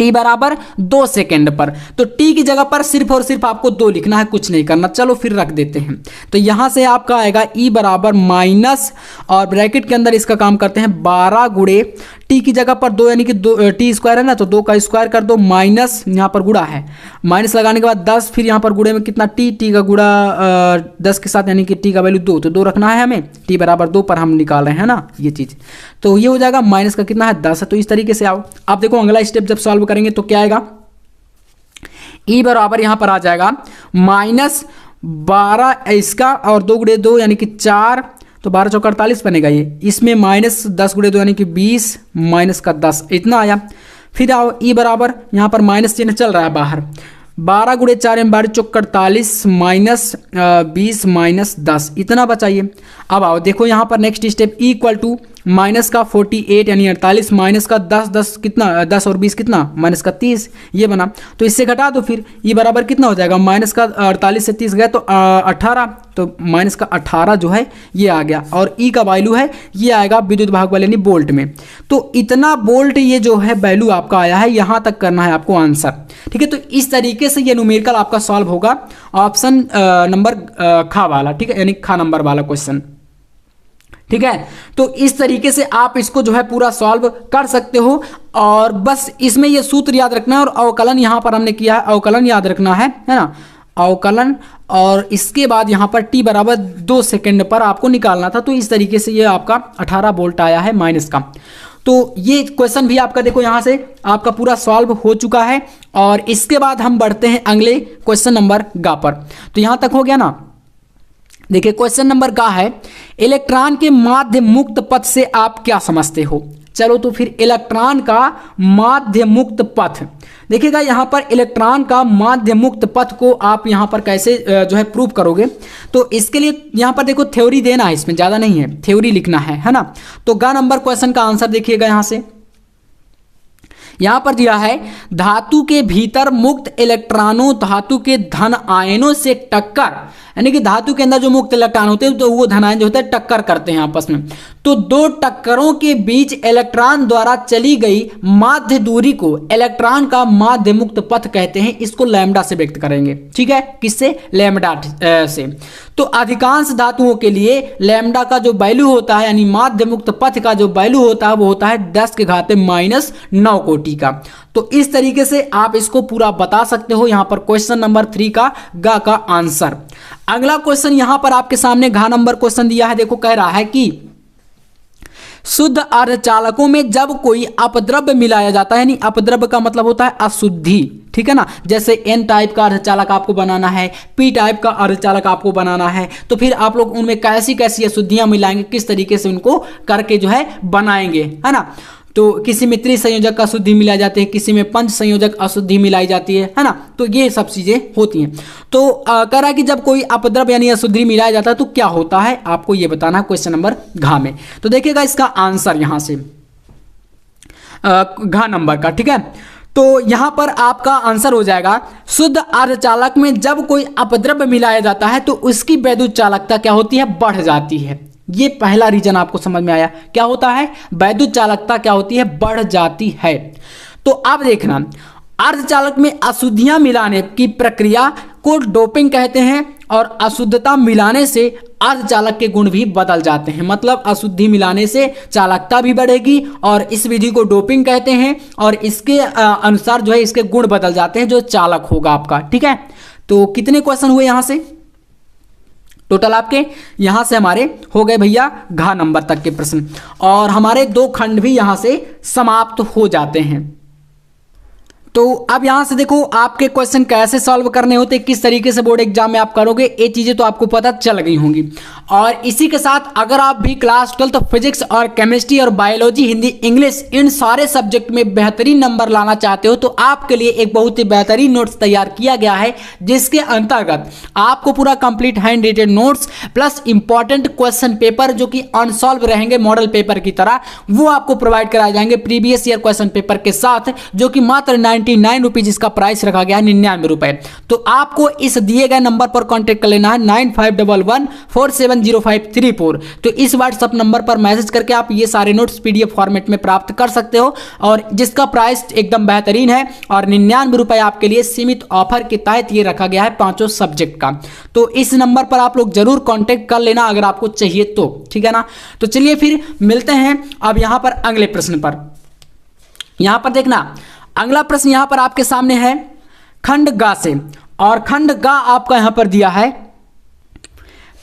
S1: t बराबर 2 सेकेंड पर, तो t की जगह पर सिर्फ और सिर्फ आपको 2 लिखना है, कुछ नहीं करना। चलो फिर रख देते हैं, तो यहां से आपका आएगा e बराबर माइनस, और ब्रैकेट के अंदर इसका काम करते हैं 12 गुणे t की जगह पर 2 यानी कि 2 t स्क्वायर है ना, तो 2 का स्क्वायर कर दो, माइनस यहाँ पर गुणा है, माइनस लगाने के बाद 10, फिर यहाँ पर गुणे में कितना t का गुणा 10 के साथ, यानी कि t का वैल्यू 2, तो 2 रखना है हमें, t बराबर 2 पर हम निकाल रहे हैं ना ये चीज़, तो ये हो जाएगा माइनस का कितना है 10 है। तो इस तरीके से आओ, आप देखो अगला स्टेप जब सॉल्व करेंगे तो क्या आएगा, e बराबर यहाँ पर आ जाएगा -12 इसका, और 2 गुणे 2 यानी कि 4, तो 12 चौक 48 बनेगा ये, इसमें -10 गुणे 2 यानी कि 20 माइनस का 10, इतना आया। फिर आओ e बराबर यहाँ पर माइनस चिन्ह चल रहा है बाहर, 12 गुणे 4 यानी 12 चौक 48 माइनस 20 माइनस 10, इतना बचाइए। अब आओ देखो यहाँ पर next step equal to minus का 48 यानी 48 माइनस का 10 कितना, 10 और 20 कितना, माइनस का 30, ये बना। तो इससे घटा दो, फिर ये बराबर कितना हो जाएगा, माइनस का 48 से 30 गया तो 18, तो माइनस का 18 जो है ये आ गया, और ई का वैल्यू है ये आएगा विद्युत भाग वाले यानी वोल्ट में। तो इतना वोल्ट ये जो है वैल्यू आपका आया है, यहाँ तक करना है आपको आंसर, ठीक है। तो इस तरीके से ये न्यूमेरिकल आपका सॉल्व होगा, ऑप्शन नंबर खा वाला, ठीक है, यानी खा नंबर वाला क्वेश्चन, ठीक है। तो इस तरीके से आप इसको जो है पूरा सॉल्व कर सकते हो, और बस इसमें ये सूत्र याद रखना है, और अवकलन यहाँ पर हमने किया है, अवकलन याद रखना है ना, अवकलन, और इसके बाद यहाँ पर t बराबर 2 सेकेंड पर आपको निकालना था। तो इस तरीके से ये आपका 18 वोल्ट आया है माइनस का। तो ये क्वेश्चन भी आपका देखो यहाँ से आपका पूरा सॉल्व हो चुका है, और इसके बाद हम बढ़ते हैं अगले क्वेश्चन नंबर गा पर। तो यहाँ तक हो गया ना। देखिए क्वेश्चन नंबर का है, इलेक्ट्रॉन के माध्य मुक्त पथ से आप क्या समझते हो। चलो तो फिर इलेक्ट्रॉन का माध्य मुक्त पथ, देखिएगा यहाँ पर इलेक्ट्रॉन का माध्य मुक्त पथ को आप यहाँ पर कैसे जो है प्रूव करोगे। तो इसके लिए यहाँ पर देखो थ्योरी देना है, इसमें ज़्यादा नहीं है, थ्योरी लिखना है ना। तो ग नंबर क्वेश्चन का आंसर देखिएगा यहाँ से, यहाँ पर दिया है धातु के भीतर मुक्त इलेक्ट्रॉनों धातु के धन आयनों से टक्कर, यानी कि धातु के अंदर जो मुक्त इलेक्ट्रॉन होते हैं तो वो धन आयन जो होता है टक्कर करते हैं आपस में। तो 2 टक्करों के बीच इलेक्ट्रॉन द्वारा चली गई माध्य दूरी को इलेक्ट्रॉन का माध्य मुक्त पथ कहते हैं। इसको लैम्डा से व्यक्त करेंगे, ठीक है, किससे, लैम्डा से। तो अधिकांश धातुओं के लिए लैम्डा का जो वैल्यू होता है, यानी माध्य मुक्त पथ का जो वैल्यू होता है वो होता है 10⁻⁹ कोटि का। तो इस तरीके से आप इसको पूरा बता सकते हो। यहाँ पर क्वेश्चन नंबर 3 का ग का आंसर। अगला क्वेश्चन यहाँ पर आपके सामने घ नंबर क्वेश्चन दिया है। देखो कह रहा है कि शुद्ध अर्धचालकों में जब कोई अपद्रव्य मिलाया जाता है, यानी अपद्रव्य का मतलब होता है अशुद्धि, ठीक है ना। जैसे एन टाइप का अर्धचालक आपको बनाना है, पी टाइप का अर्धचालक आपको बनाना है, तो फिर आप लोग उनमें कैसी कैसी अशुद्धियां मिलाएंगे, किस तरीके से उनको करके जो है बनाएंगे, है ना। तो किसी में त्रिसंयोजक अशुद्धि मिलाई जाती है, किसी में पंच संयोजक अशुद्धि मिलाई जाती है ना। तो ये सब चीजें होती हैं। तो कह रहा है कि जब कोई अपद्रव्य यानी अशुद्धि मिलाया जाता है तो क्या होता है, आपको ये बताना है क्वेश्चन नंबर घ में। तो देखिएगा इसका आंसर यहां से घ नंबर का, ठीक है। तो यहां पर आपका आंसर हो जाएगा शुद्ध अर्धचालक में जब कोई अपद्रव्य मिलाया जाता है तो उसकी वैद्युत चालकता क्या होती है, बढ़ जाती है। ये पहला रीजन आपको समझ में आया, क्या होता है, वैद्युत चालकता क्या होती है, बढ़ जाती है। तो अब देखना, अर्धचालक में अशुद्धियां मिलाने की प्रक्रिया को डोपिंग कहते हैं, और अशुद्धता मिलाने से अर्धचालक के गुण भी बदल जाते हैं। मतलब अशुद्धि मिलाने से चालकता भी बढ़ेगी, और इस विधि को डोपिंग कहते हैं, और इसके अनुसार जो है इसके गुण बदल जाते हैं जो चालक होगा आपका, ठीक है। तो कितने क्वेश्चन हुए यहां से टोटल आपके, यहां से हमारे हो गए भैया घ नंबर तक के प्रश्न, और हमारे 2 खंड भी यहां से समाप्त हो जाते हैं। तो अब यहां से देखो आपके क्वेश्चन कैसे सॉल्व करने होते, किस तरीके से बोर्ड एग्जाम में आप करोगे, ये चीजें तो आपको पता चल गई होंगी। और इसी के साथ अगर आप भी क्लास 12 फिजिक्स और केमिस्ट्री और बायोलॉजी, हिंदी, इंग्लिश इन सारे सब्जेक्ट में बेहतरीन नंबर लाना चाहते हो तो आपके लिए एक बहुत ही बेहतरीन नोट्स तैयार किया गया है, जिसके अंतर्गत आपको पूरा complete hand retain notes plus important question paper जो कि अनसॉल्व रहेंगे मॉडल पेपर की तरह, वो आपको प्रोवाइड कराए जाएंगे प्रीवियस ईयर क्वेश्चन पेपर के साथ, जो कि मात्र 99 रुपीज इसका प्राइस रखा गया है, 99 रुपए। तो आपको इस दिए गए नंबर पर कॉन्टेक्ट कर लेना है 9511470534। तो इस व्हाट्सएप नंबर पर मैसेज करके आप ये सारे नोट्स पीडीएफ फॉर्मेट में प्राप्त कर सकते हो, और जिसका प्राइस एकदम बेहतरीन है, और 99 रुपए आपके लिए सीमित ऑफर के तहत ये रखा गया है पांचों सब्जेक्ट का। तो इस नंबर पर आप लोग जरूर कांटेक्ट कर लेना अगर आपको चाहिए तो, ठीक है ना। तो चलिए फिर मिलते हैं अब यहां पर अगले प्रश्न पर। यहां पर देखना अगला प्रश्न यहां पर आपके सामने है खंड ग से, और खंड ग आपका यहां पर दिया है।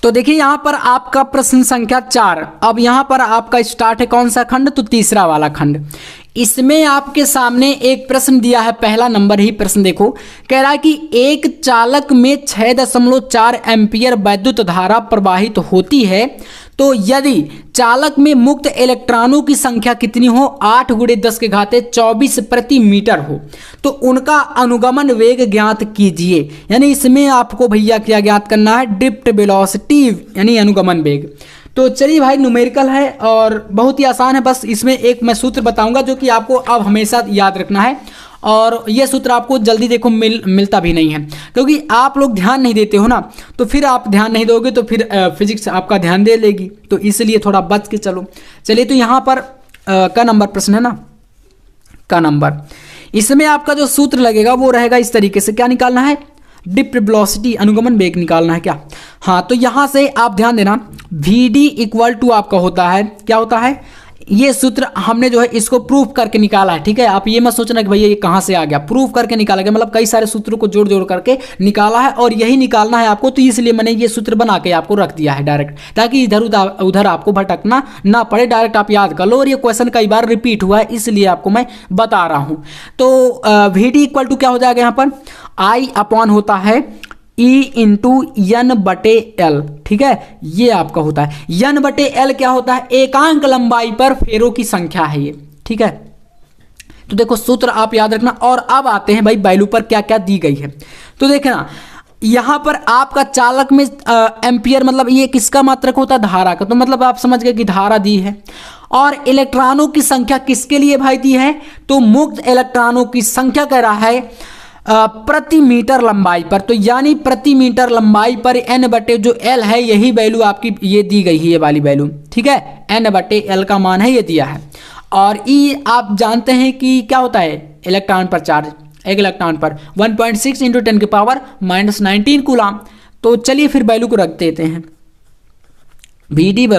S1: तो देखिए यहां पर आपका प्रश्न संख्या 4। अब यहां पर आपका स्टार्ट है कौन सा खंड, तो तीसरा वाला खंड। इसमें आपके सामने एक प्रश्न दिया है, पहला नंबर ही प्रश्न देखो, कह रहा है कि एक चालक में 6.4 एम्पियर वैद्युत धारा प्रवाहित होती है, तो यदि चालक में मुक्त इलेक्ट्रॉनों की संख्या कितनी हो, 8 × 10⁻24 प्रति मीटर हो, तो उनका अनुगमन वेग ज्ञात कीजिए। यानी इसमें आपको भैया क्या ज्ञात करना है, ड्रिफ्ट वेलोसिटी यानी अनुगमन वेग। तो चलिए भाई न्यूमेरिकल है और बहुत ही आसान है, बस इसमें एक मैं सूत्र बताऊंगा जो कि आपको अब हमेशा याद रखना है, और ये सूत्र आपको जल्दी देखो मिलता भी नहीं है, क्योंकि आप लोग ध्यान नहीं देते हो ना, तो फिर आप ध्यान नहीं दोगे तो फिर फिजिक्स आपका ध्यान दे लेगी, तो इसलिए थोड़ा बच के चलो। चलिए तो यहाँ पर का नंबर प्रश्न है ना, का नंबर, इसमें आपका जो सूत्र लगेगा वो रहेगा इस तरीके से, क्या निकालना है, ड्रिफ्ट वेलोसिटी अनुगमन वेग निकालना है क्या। हाँ, तो यहाँ से आप ध्यान देना VD = आपका होता है, क्या होता है, ये सूत्र हमने जो है इसको प्रूफ करके निकाला है, ठीक है। आप ये मत सोचना कि भैया ये कहाँ से आ गया, प्रूफ करके निकाला गया, मतलब कई सारे सूत्रों को जोड़ जोड़ करके निकाला है, और यही निकालना है आपको, तो इसलिए मैंने ये सूत्र बना के आपको रख दिया है डायरेक्ट, ताकि इधर उधर आपको भटकना ना पड़े, डायरेक्ट आप याद कर लो। और ये क्वेश्चन कई बार रिपीट हुआ है, इसलिए आपको मैं बता रहा हूँ। तो VD = क्या हो जाएगा यहाँ पर, I/, होता है E × N/L, ठीक है, ये आपका होता है। N/L क्या होता है, एकांक लंबाई पर फेरों की संख्या है ये, ठीक है। तो देखो सूत्र आप याद रखना, और अब आते हैं भाई वैल्यू पर क्या क्या दी गई है। तो देखना यहां पर आपका चालक में एम्पियर, मतलब ये किसका मात्रक होता है, धारा का, तो मतलब आप समझ गए कि धारा दी है। और इलेक्ट्रॉनों की संख्या किसके लिए भाई दी है, तो मुक्त इलेक्ट्रॉनों की संख्या कह रहा है प्रति मीटर लंबाई पर, तो यानी प्रति मीटर लंबाई पर N/L है, यही वैल्यू आपकी ये दी गई है, ये वाली वैल्यू, ठीक है, N/L का मान है, ये दिया है। और E आप जानते हैं कि क्या होता है, इलेक्ट्रॉन पर चार्ज, एक इलेक्ट्रॉन पर 1.6 × 10⁻−19 कूलम। तो चलिए फिर वैल्यू को रख देते हैं, VD =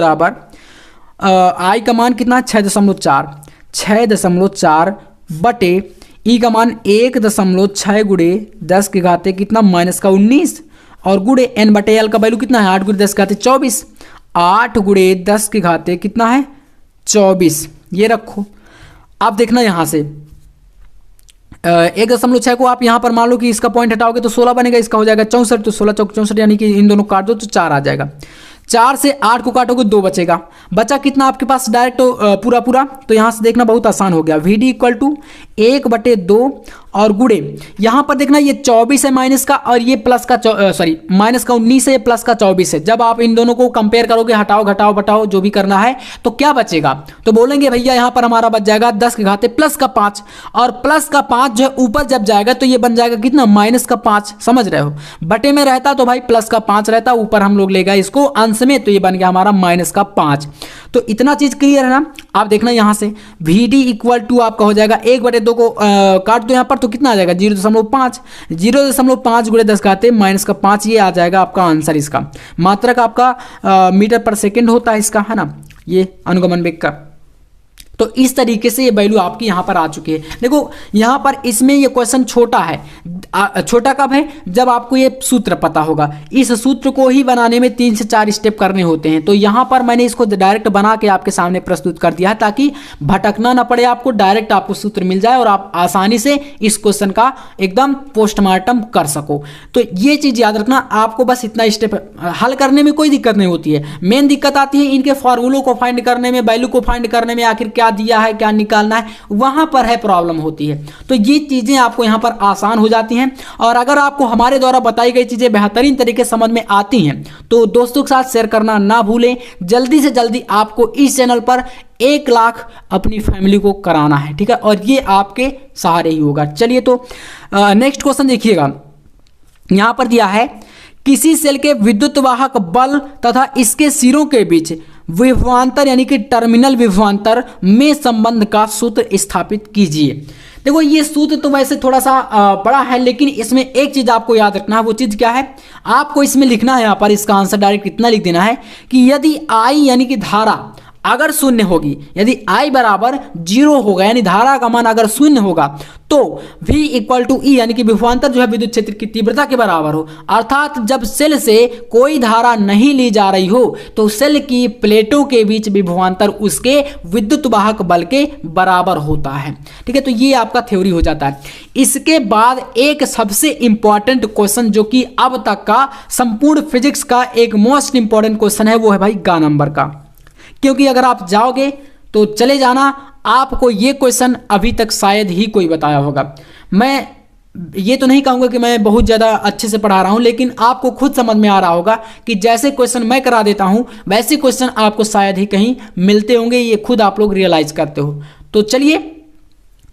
S1: I का मान कितना, 6.4 बटे E का मान 1.6 × 10⁻⁻, कितना, -19, और गुणे N/L का वैल्यू कितना है, 8 × 10⁻24, 8 × 10⁻, कितना है, 24, ये रखो। आप देखना यहाँ से 1.6 को आप यहाँ पर मान लो कि इसका पॉइंट हटाओगे तो 16 बनेगा, इसका हो जाएगा 64, तो 16 × 64 यानी कि इन दोनों काट दो तो 4 आ जाएगा। 4 से 8 को काटोगे 2 बचेगा, बचा कितना आपके पास डायरेक्ट पूरा, तो यहाँ से देखना बहुत आसान हो गया, VD = 1/2, और गुणे यहाँ पर देखना ये 24 है माइनस का, और ये प्लस का माइनस का 19 है, प्लस का 24 है। जब आप इन दोनों को कंपेयर करोगे, हटाओ घटाओ बटाओ जो भी करना है, तो क्या बचेगा, तो बोलेंगे भैया यहाँ पर हमारा बच जाएगा 10⁻, प्लस का 5, और प्लस का 5 जो है ऊपर जब जाएगा तो ये बन जाएगा कितना, -5, समझ रहे हो। बटे में रहता तो भाई प्लस का 5 रहता, ऊपर हम लोग लेगा इसको अंश में, तो ये बन गया हमारा -5। तो इतना चीज क्लियर है ना। आप देखना यहाँ से VD = आपका हो जाएगा 1/2 को काट दो यहाँ पर, तो कितना आ जाएगा, 0.5, 0.5 × 10⁻−5, ये आ जाएगा आपका आंसर। इसका मात्रक आपका मीटर पर सेकेंड होता है इसका, है ना, ये अनुगमन वेग का। तो इस तरीके से ये वैल्यू आपकी यहाँ पर आ चुकी है। देखो यहाँ पर इसमें ये क्वेश्चन छोटा है, छोटा कब है, जब आपको ये सूत्र पता होगा। इस सूत्र को ही बनाने में 3 से 4 स्टेप करने होते हैं। तो यहाँ पर मैंने इसको डायरेक्ट बना के आपके सामने प्रस्तुत कर दिया है ताकि भटकना ना पड़े आपको, डायरेक्ट आपको सूत्र मिल जाए और आप आसानी से इस क्वेश्चन का एकदम पोस्टमार्टम कर सको। तो ये चीज़ याद रखना, आपको बस इतना स्टेप हल करने में कोई दिक्कत नहीं होती है। मेन दिक्कत आती है इनके फॉर्मूलों को फाइंड करने में, वैल्यू को फाइंड करने में, आखिर क्या दिया है क्या निकालना है, वहां पर है प्रॉब्लम होती है। तो ये चीजें आपको यहां पर आसान हो जाती हैं। और अगर आपको हमारे द्वारा बताई गई चीजें बेहतरीन तरीके से समझ में आती हैं तो दोस्तों के साथ शेयर करना ना भूलें। जल्दी से जल्दी आपको इस चैनल पर 1 लाख अपनी फैमिली को कराना है, ठीक है, और ये आपके सहारे ही होगा। चलिए तो नेक्स्ट क्वेश्चन देखिएगा, यहां पर दिया है किसी सेल के विद्युत वाहक बल तथा इसके सिरों के बीच विभवांतर यानी कि टर्मिनल विभवांतर में संबंध का सूत्र स्थापित कीजिए। देखो ये सूत्र तो वैसे थोड़ा सा बड़ा है, लेकिन इसमें एक चीज आपको याद रखना है। वो चीज क्या है, आपको इसमें लिखना है, यहाँ पर इसका आंसर डायरेक्ट इतना लिख देना है कि यदि आई यानी कि धारा अगर शून्य होगी, यदि I बराबर 0 होगा यानी धारा का मान अगर शून्य होगा तो V इक्वल टू E यानी कि विभवांतर जो है विद्युत क्षेत्र की तीव्रता के बराबर हो। अर्थात जब सेल से कोई धारा नहीं ली जा रही हो तो सेल की प्लेटों के बीच विभवांतर उसके विद्युत वाहक बल के बराबर होता है, ठीक है। तो ये आपका थ्योरी हो जाता है। इसके बाद एक सबसे इंपॉर्टेंट क्वेश्चन जो कि अब तक का संपूर्ण फिजिक्स का एक मोस्ट इंपॉर्टेंट क्वेश्चन है, वो है भाई गा नंबर का। क्योंकि अगर आप जाओगे तो चले जाना, आपको ये क्वेश्चन अभी तक शायद ही कोई बताया होगा। मैं ये तो नहीं कहूँगा कि मैं बहुत ज़्यादा अच्छे से पढ़ा रहा हूँ, लेकिन आपको खुद समझ में आ रहा होगा कि जैसे क्वेश्चन मैं करा देता हूँ वैसे क्वेश्चन आपको शायद ही कहीं मिलते होंगे, ये खुद आप लोग रियलाइज करते हो। तो चलिए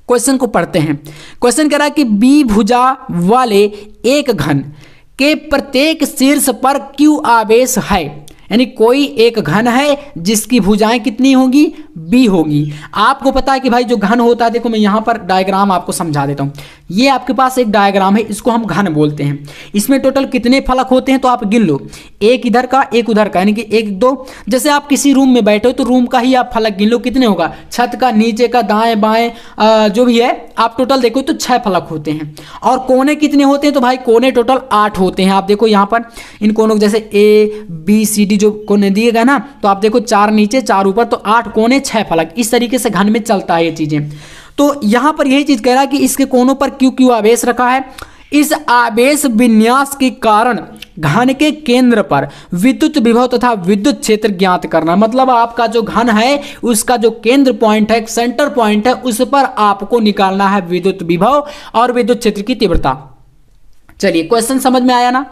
S1: क्वेश्चन को पढ़ते हैं। क्वेश्चन कह रहा है कि बी भुजा वाले एक घन के प्रत्येक शीर्ष पर क्यू आवेश है, यानी कोई एक घन है जिसकी भुजाएं कितनी होंगी, बी होगी। आपको पता है कि भाई जो घन होता है, देखो मैं यहाँ पर डायग्राम आपको समझा देता हूँ। ये आपके पास एक डायग्राम है, इसको हम घन बोलते हैं। इसमें टोटल कितने फलक होते हैं तो आप गिन लो, एक इधर का एक उधर का, यानी कि 1 2। जैसे आप किसी रूम में बैठे हो तो रूम का ही आप फलक गिन लो, कितने होगा, छत का, नीचे का, दाएं बाएं जो भी है, आप टोटल देखो तो 6 फलक होते हैं। और कोने कितने होते हैं तो भाई कोने टोटल 8 होते हैं। आप देखो यहाँ पर इन कोनों जैसे ABCD जो कोने दिए गए ना, तो आप देखो 4 नीचे 4 ऊपर, तो 8 कोने 6 फलक। इस तरीके से घन में चलता है ये चीजें। तो यहां पर यही चीज कह रहा है कि इसके कोनों पर क्यू क्यू आवेश रखा है। इस आवेश विन्यास के कारण घन के केंद्र पर विद्युत विभव तथा विद्युत क्षेत्र ज्ञात करना। मतलब आपका जो घन है उसका जो केंद्र पॉइंट है, सेंटर पॉइंट है, उस पर आपको निकालना है विद्युत विभव और विद्युत क्षेत्र की तीव्रता। चलिए क्वेश्चन समझ में आया ना।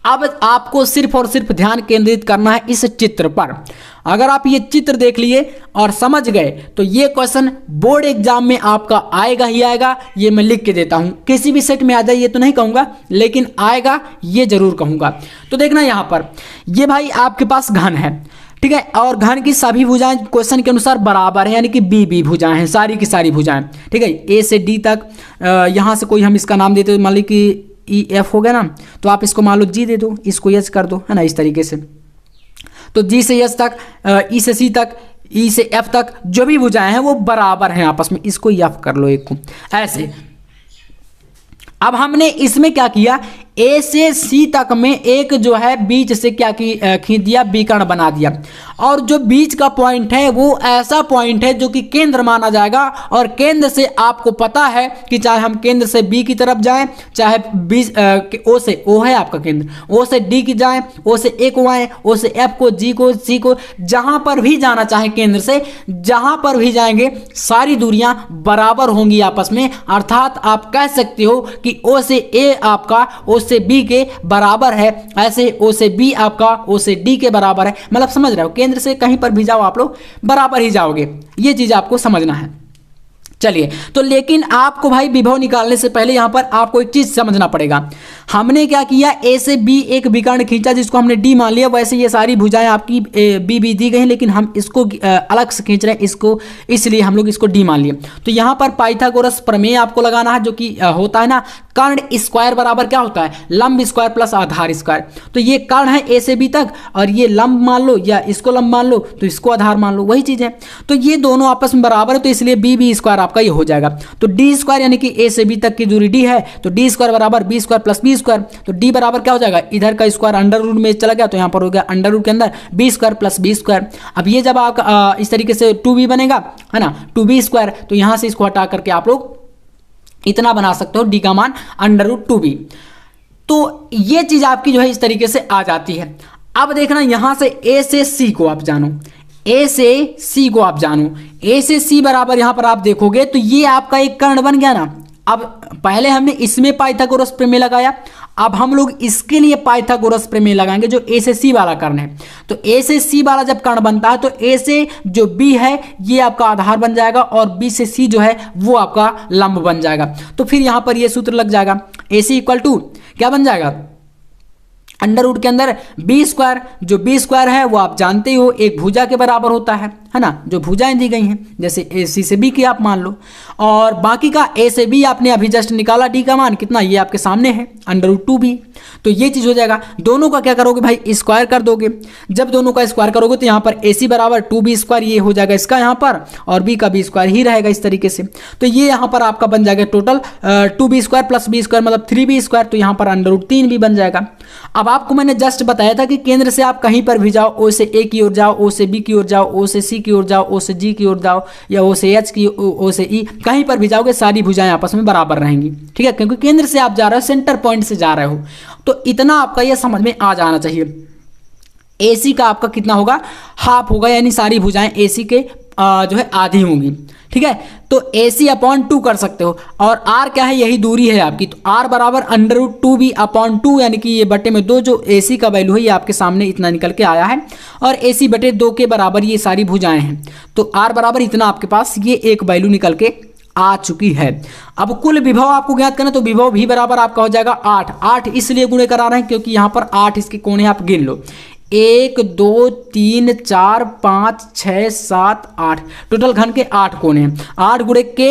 S1: अब आपको सिर्फ और सिर्फ ध्यान केंद्रित करना है इस चित्र पर। अगर आप ये चित्र देख लिए और समझ गए तो ये क्वेश्चन बोर्ड एग्जाम में आपका आएगा ही आएगा। ये मैं लिख के देता हूं, किसी भी सेट में आ जाए ये तो नहीं कहूंगा, लेकिन आएगा ये जरूर कहूंगा। तो देखना यहां पर ये भाई आपके पास घन है, ठीक है, और घन की सभी भुजाएं क्वेश्चन के अनुसार बराबर है, यानी कि बी भुजाएं हैं, सारी की सारी भुजाएं, ठीक है। ए से डी तक, यहां से कोई हम इसका नाम देते मान ली कि EF हो गया ना, तो आप इसको मान लो G दे दो, इसको H कर दो, है ना, इस तरीके से। तो G से H तक, E से C तक, E से F तक जो भी भुजाएं हैं वो बराबर हैं आपस में, इसको F कर लो एक को ऐसे। अब हमने इसमें क्या किया, A से C तक में एक जो है बीच से क्या खींच दिया, विकर्ण बना दिया। और जो बीच का पॉइंट है वो ऐसा पॉइंट है जो कि केंद्र माना जाएगा। और केंद्र से आपको पता है कि चाहे हम केंद्र से B की तरफ जाएं, चाहे O से, O है आपका केंद्र, O से D की जाएं, O से A को आए, O से F को, G को, C को, जहां पर भी जाना चाहे केंद्र से, जहां पर भी जाएंगे सारी दूरियां बराबर होंगी आपस में। अर्थात आप कह सकते हो कि O से A आपका O से B के बराबर है, ऐसे O से B आपका O से D के बराबर है। मतलब समझ रहे हो, केंद्र से कहीं पर भी जाओ आप लोग बराबर ही जाओगे, ये चीज आपको समझना है। चलिए, तो लेकिन आपको भाई विभव निकालने से पहले यहाँ पर आपको एक चीज समझना पड़ेगा। हमने क्या किया, ए से बी एक विकर्ण खींचा जिसको हमने डी मान लिया। वैसे ये सारी भुजाएं आपकी बी बी दी गई हैं, लेकिन हम इसको अलग से खींच रहे हैं इसको, इसलिए हम लोग इसको डी मान लिए। तो यहाँ पर पाइथागोरस प्रमेय आपको लगाना है, जो कि होता है ना कर्ण स्क्वायर बराबर क्या होता है, लंब स्क्वायर प्लस आधार स्क्वायर। तो ये कर्ण है ए से बी तक, और ये लंब मान लो या इसको लंब मान लो तो इसको आधार मान लो, वही चीज है। तो ये दोनों आपस में बराबर है, तो इसलिए बी बी स्क्वायर आपका ये हो जाएगा। तो डी स्क्वायर यानी कि ए से बी तक की दूरी डी है, तो डी स्क्वायर बराबर B square plus B square. तो डी बराबर क्या हो जाएगा, इधर का स्क्वायर अंडर रूट में चला गया, तो यहाँ पर हो गया अंडर रूट के अंदर B square plus B square. अब ये जब आपका इस तरीके से 2b बनेगा, है ना, 2b स्क्वायर, तो यहाँ से इसको हटा करके आप लोग इतना बना सकते हो, डी का मान अंडर रूट 2b। तो ये चीज आपकी जो है इस तरीके से आ जाती है। अब देखना यहां से ए से सी को आप जानो, ए से सी को आप जानो, ए से सी बराबर यहां पर आप देखोगे तो ये आपका एक कर्ण बन गया ना। अब पहले हमने इसमें पाइथागोरस प्रमेय लगाया, अब हम लोग इसके लिए पाइथागोरस प्रमेय लगाएंगे जो ए से सी वाला कर्ण है। तो ए से सी वाला जब कर्ण बनता है तो ए से जो बी है ये आपका आधार बन जाएगा, और बी से सी जो है वो आपका लंब बन जाएगा। तो फिर यहां पर ये सूत्र लग जाएगा, ए सी इक्वल टू क्या बन जाएगा, अंडर रूट के अंदर बी स्क्वायर, जो बी स्क्वायर है वो आप जानते हो एक भुजा के बराबर होता है ना, जो भुजाएं दी गई हैं, जैसे ए सी से बी की आप मान लो, और बाकी का ए से बी आपने अभी जस्ट निकाला, डी का मान कितना ये आपके सामने है अंडर रूट 2b। तो ये चीज हो जाएगा। दोनों का क्या करोगे भाई, स्क्वायर कर दोगे। जब दोनों का स्क्वायर करोगे तो यहाँ पर ए सी बराबर 2b स्क्वायर ये हो जाएगा इसका यहाँ पर, और बी का बी स्क्वायर ही रहेगा इस तरीके से। तो ये यहाँ पर आपका बन जाएगा total 2b square plus B square मतलब 3b स्क्वायर, तो यहाँ पर अंडर रूट 3b बन जाएगा। अब आपको मैंने जस्ट बताया था कि केंद्र से आप कहीं पर भी जाओ, ओ से ए की ओर जाओ, ओ से बी की ओर जाओ, ओ से सी की ओर जाओ, ओ से जी की ओर जाओ, या ओ से एच की, ओ से ई, कहीं पर भी जाओगे सारी भुजाएं आपस में बराबर रहेंगी, ठीक है, क्योंकि केंद्र से आप जा रहे हो, सेंटर पॉइंट से जा रहे हो। तो इतना आपका ये समझ में आ जाना चाहिए। एसी का आपका कितना होगा, हाफ होगा, यानी सारी भुजाएं एसी के जो है आधी होंगी, ठीक है। तो AC अपॉन 2 कर सकते हो, और R क्या है, यही दूरी है आपकी, तो R बराबर अंडर रूट 2b अपॉन 2, यानी कि ये बटे में 2, जो AC का वैल्यू है ये आपके सामने इतना निकल के आया है, और AC बटे 2 के बराबर ये सारी भुजाएं हैं। तो R बराबर इतना आपके पास ये एक वैल्यू निकल के आ चुकी है। अब कुल विभव आपको ज्ञात करना, तो विभव भी बराबर आपका हो जाएगा 8। 8 इसलिए गुणे करा रहे हैं क्योंकि यहाँ पर 8 इसके कोण है, आप गिन लो, 1 2 3 4 5 6 7 8, टोटल घन के 8 कोण हैं। 8 गुणे के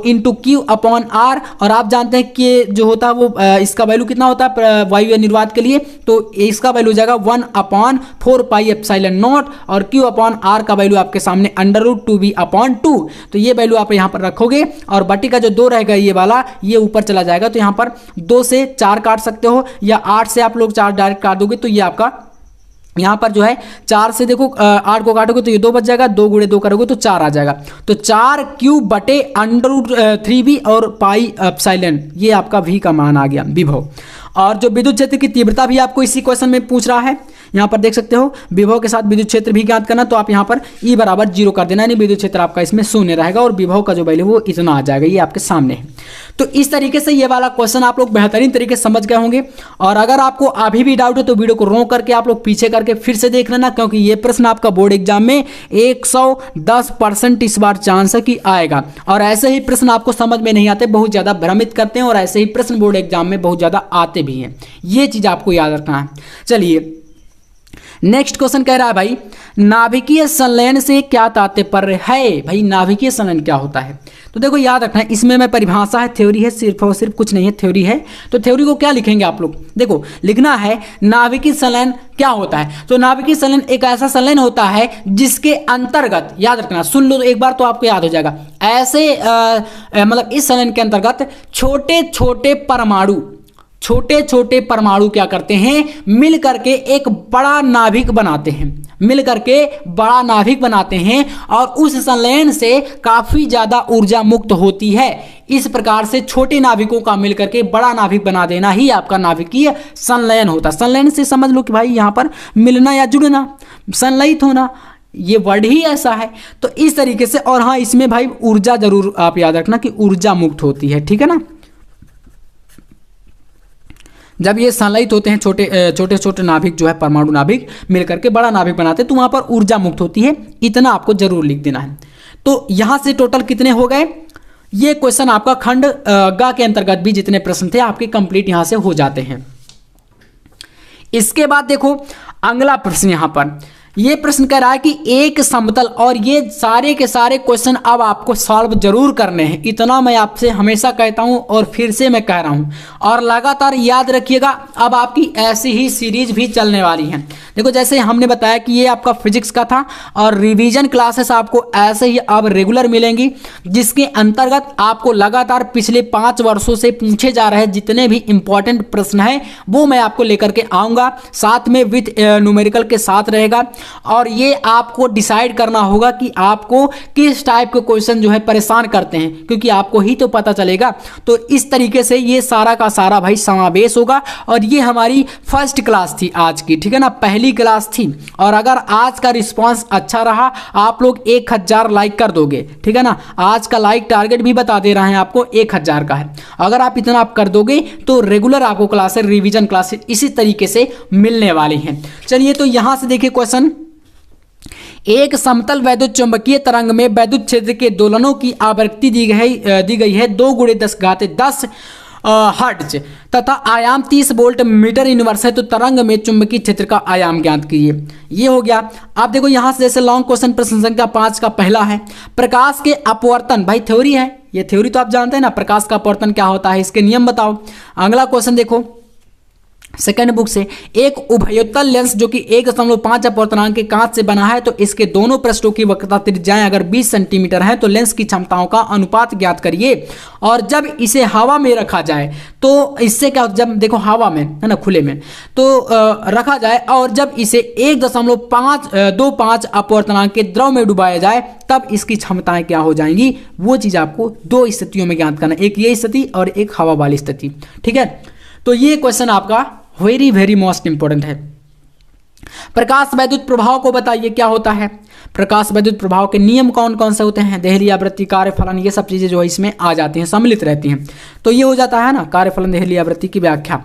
S1: इंटू क्यू अपॉन आर, और आप जानते हैं कि जो होता है वो इसका वैल्यू कितना होता है वायु निर्वात के लिए, तो इसका वैल्यू हो जाएगा 1 अपॉन 4 पाई एप्सिलॉन नॉट, और क्यू अपॉन आर का वैल्यू आपके सामने अंडर रूट 2b अपॉन 2। तो ये वैल्यू आप यहाँ पर रखोगे, और बटी का जो 2 रहेगा ये वाला ये ऊपर चला जाएगा। तो यहाँ पर 2 से 4 काट सकते हो, या 8 से आप लोग 4 डायरेक्ट काट दोगे, तो ये आपका यहाँ पर जो है 4 से देखो 8 को काटोगे तो ये 2 बच जाएगा, 2 गुणे 2 करोगे तो 4 आ जाएगा। तो 4 क्यूब बटे अंडर रूट 3b और पाई एप्सिलॉन, ये आपका v का मान आ गया विभव। और जो विद्युत क्षेत्र की तीव्रता भी आपको इसी क्वेश्चन में पूछ रहा है, यहाँ पर देख सकते हो विभव के साथ विद्युत क्षेत्र भी ज्ञात करना, तो आप यहाँ पर E बराबर 0 कर देना, यानी विद्युत क्षेत्र आपका इसमें शून्य रहेगा, और विभव का जो वैल्यू वो इतना आ जाएगा, ये आपके सामने है। तो इस तरीके से ये वाला क्वेश्चन आप लोग बेहतरीन तरीके से समझ गए होंगे। और अगर आपको अभी भी डाउट है तो वीडियो को रोक करके आप लोग पीछे करके फिर से देख लेना, क्योंकि ये प्रश्न आपका बोर्ड एग्जाम में 110% इस बार चांस है कि आएगा। और ऐसे ही प्रश्न आपको समझ में नहीं आते, बहुत ज्यादा भ्रमित करते हैं, और ऐसे ही प्रश्न बोर्ड एग्जाम में बहुत ज्यादा आते भी हैं, ये चीज आपको याद रखना है। चलिए नेक्स्ट क्वेश्चन कह रहा है भाई, नाभिकीय संलयन से क्या तात्पर्य है। भाई नाभिकीय संलयन क्या होता है, तो देखो याद रखना है, इसमें मैं परिभाषा है, थ्योरी है, सिर्फ और सिर्फ कुछ नहीं है, थ्योरी है। तो थ्योरी को क्या लिखेंगे आप लोग, देखो लिखना है नाभिकीय संलयन क्या होता है। तो नाभिकीय संलयन एक ऐसा संलयन होता है जिसके अंतर्गत, याद रखना, सुन लो तो एक बार तो आपको याद हो जाएगा, ऐसे मतलब इस संलयन के अंतर्गत छोटे छोटे परमाणु क्या करते हैं, मिल करके एक बड़ा नाभिक बनाते हैं, और उस संलयन से काफी ज्यादा ऊर्जा मुक्त होती है। इस प्रकार से छोटे नाभिकों का मिलकर के बड़ा नाभिक बना देना ही आपका नाभिकीय संलयन होता है। संलयन से समझ लो कि भाई यहाँ पर मिलना या जुड़ना, संलयित होना, ये वर्ड ही ऐसा है। तो इस तरीके से, और हाँ इसमें भाई ऊर्जा जरूर आप याद रखना कि ऊर्जा मुक्त होती है, ठीक है ना। जब ये संलयित होते हैं छोटे छोटे नाभिक जो है परमाणु नाभिक मिलकर के बड़ा नाभिक बनाते हैं, तो वहां पर ऊर्जा मुक्त होती है, इतना आपको जरूर लिख देना है। तो यहां से टोटल कितने हो गए, ये क्वेश्चन आपका खंड ग के अंतर्गत भी जितने प्रश्न थे आपके कंप्लीट यहां से हो जाते हैं। इसके बाद देखो अगला प्रश्न यहां पर ये प्रश्न कह रहा है कि एक समतल, और ये सारे के सारे क्वेश्चन अब आपको सॉल्व जरूर करने हैं, इतना मैं आपसे हमेशा कहता हूं और फिर से मैं कह रहा हूं, और लगातार याद रखिएगा। अब आपकी ऐसी ही सीरीज भी चलने वाली है। देखो जैसे हमने बताया कि ये आपका फिजिक्स का था, और रिवीजन क्लासेस आपको ऐसे ही अब रेगुलर मिलेंगी, जिसके अंतर्गत आपको लगातार पिछले 5 वर्षों से पूछे जा रहे जितने भी इंपॉर्टेंट प्रश्न है वो मैं आपको लेकर के आऊंगा, साथ में विथ न्यूमेरिकल के साथ रहेगा। और ये आपको डिसाइड करना होगा कि आपको किस टाइप के क्वेश्चन जो है परेशान करते हैं, क्योंकि आपको ही तो पता चलेगा। तो इस तरीके से ये सारा का सारा भाई समावेश होगा। और ये हमारी फर्स्ट क्लास थी आज की, ठीक है ना, पहली क्लास थी। और अगर आज का रिस्पांस अच्छा रहा, आप लोग 1000 लाइक कर दोगे, ठीक है ना। आज का लाइक टारगेट भी बता दे रहे हैं आपको 1000 का है। अगर आप इतना आप कर दोगे तो रेगुलर आपको क्लासेस, रिवीजन क्लासेस इसी तरीके से मिलने वाली हैं। चलिए तो यहां से देखिए क्वेश्चन, एक समतल वैद्युत चुंबकीय तरंग में वैद्युत क्षेत्र के दोलनों की आवृत्ति दी गई है 2×10⁻10 हर्ट्ज तथा आयाम 30 वोल्ट मीटर इनवर्स है, तो तरंग में चुंबकीय क्षेत्र का आयाम ज्ञात कीजिए। ये हो गया। आप देखो यहां से जैसे लॉन्ग क्वेश्चन प्रश्न संख्या 5 का पहला है, प्रकाश के अपवर्तन, भाई थ्योरी है, ये थ्योरी तो आप जानते हैं ना, प्रकाश का अपवर्तन क्या होता है, इसके नियम बताओ। अगला क्वेश्चन देखो सेकंड बुक से, एक उभयोत्तल लेंस जो कि 1.5 अपवर्तनांक के कांच से बना है, तो इसके दोनों पृष्ठों की वक्रता त्रिज्याएं अगर 20 सेंटीमीटर है, तो लेंस की क्षमताओं का अनुपात ज्ञात करिए। और जब इसे हवा में रखा जाए तो इससे क्या, जब देखो हवा में है ना, खुले में तो रखा जाए, और जब इसे 1.25 अपवर्तनांक के द्रव में डुबाया जाए, तब इसकी क्षमताएं क्या हो जाएंगी, वो चीज आपको 2 स्थितियों में ज्ञात करना, एक ये स्थिति और एक हवा वाली स्थिति, ठीक है। तो ये क्वेश्चन आपका वेरी वेरी मोस्ट इंपॉर्टेंट है। प्रकाश वैद्युत प्रभाव को बताइए क्या होता है, प्रकाश वैद्युत प्रभाव के नियम कौन कौन से होते हैं, देहली आवृत्ति, कार्यफलन, ये सब चीजें जो है इसमें आ जाती हैं, सम्मिलित रहती हैं। तो ये हो जाता है ना कार्यफलन, देहली आवृत्ति की व्याख्या।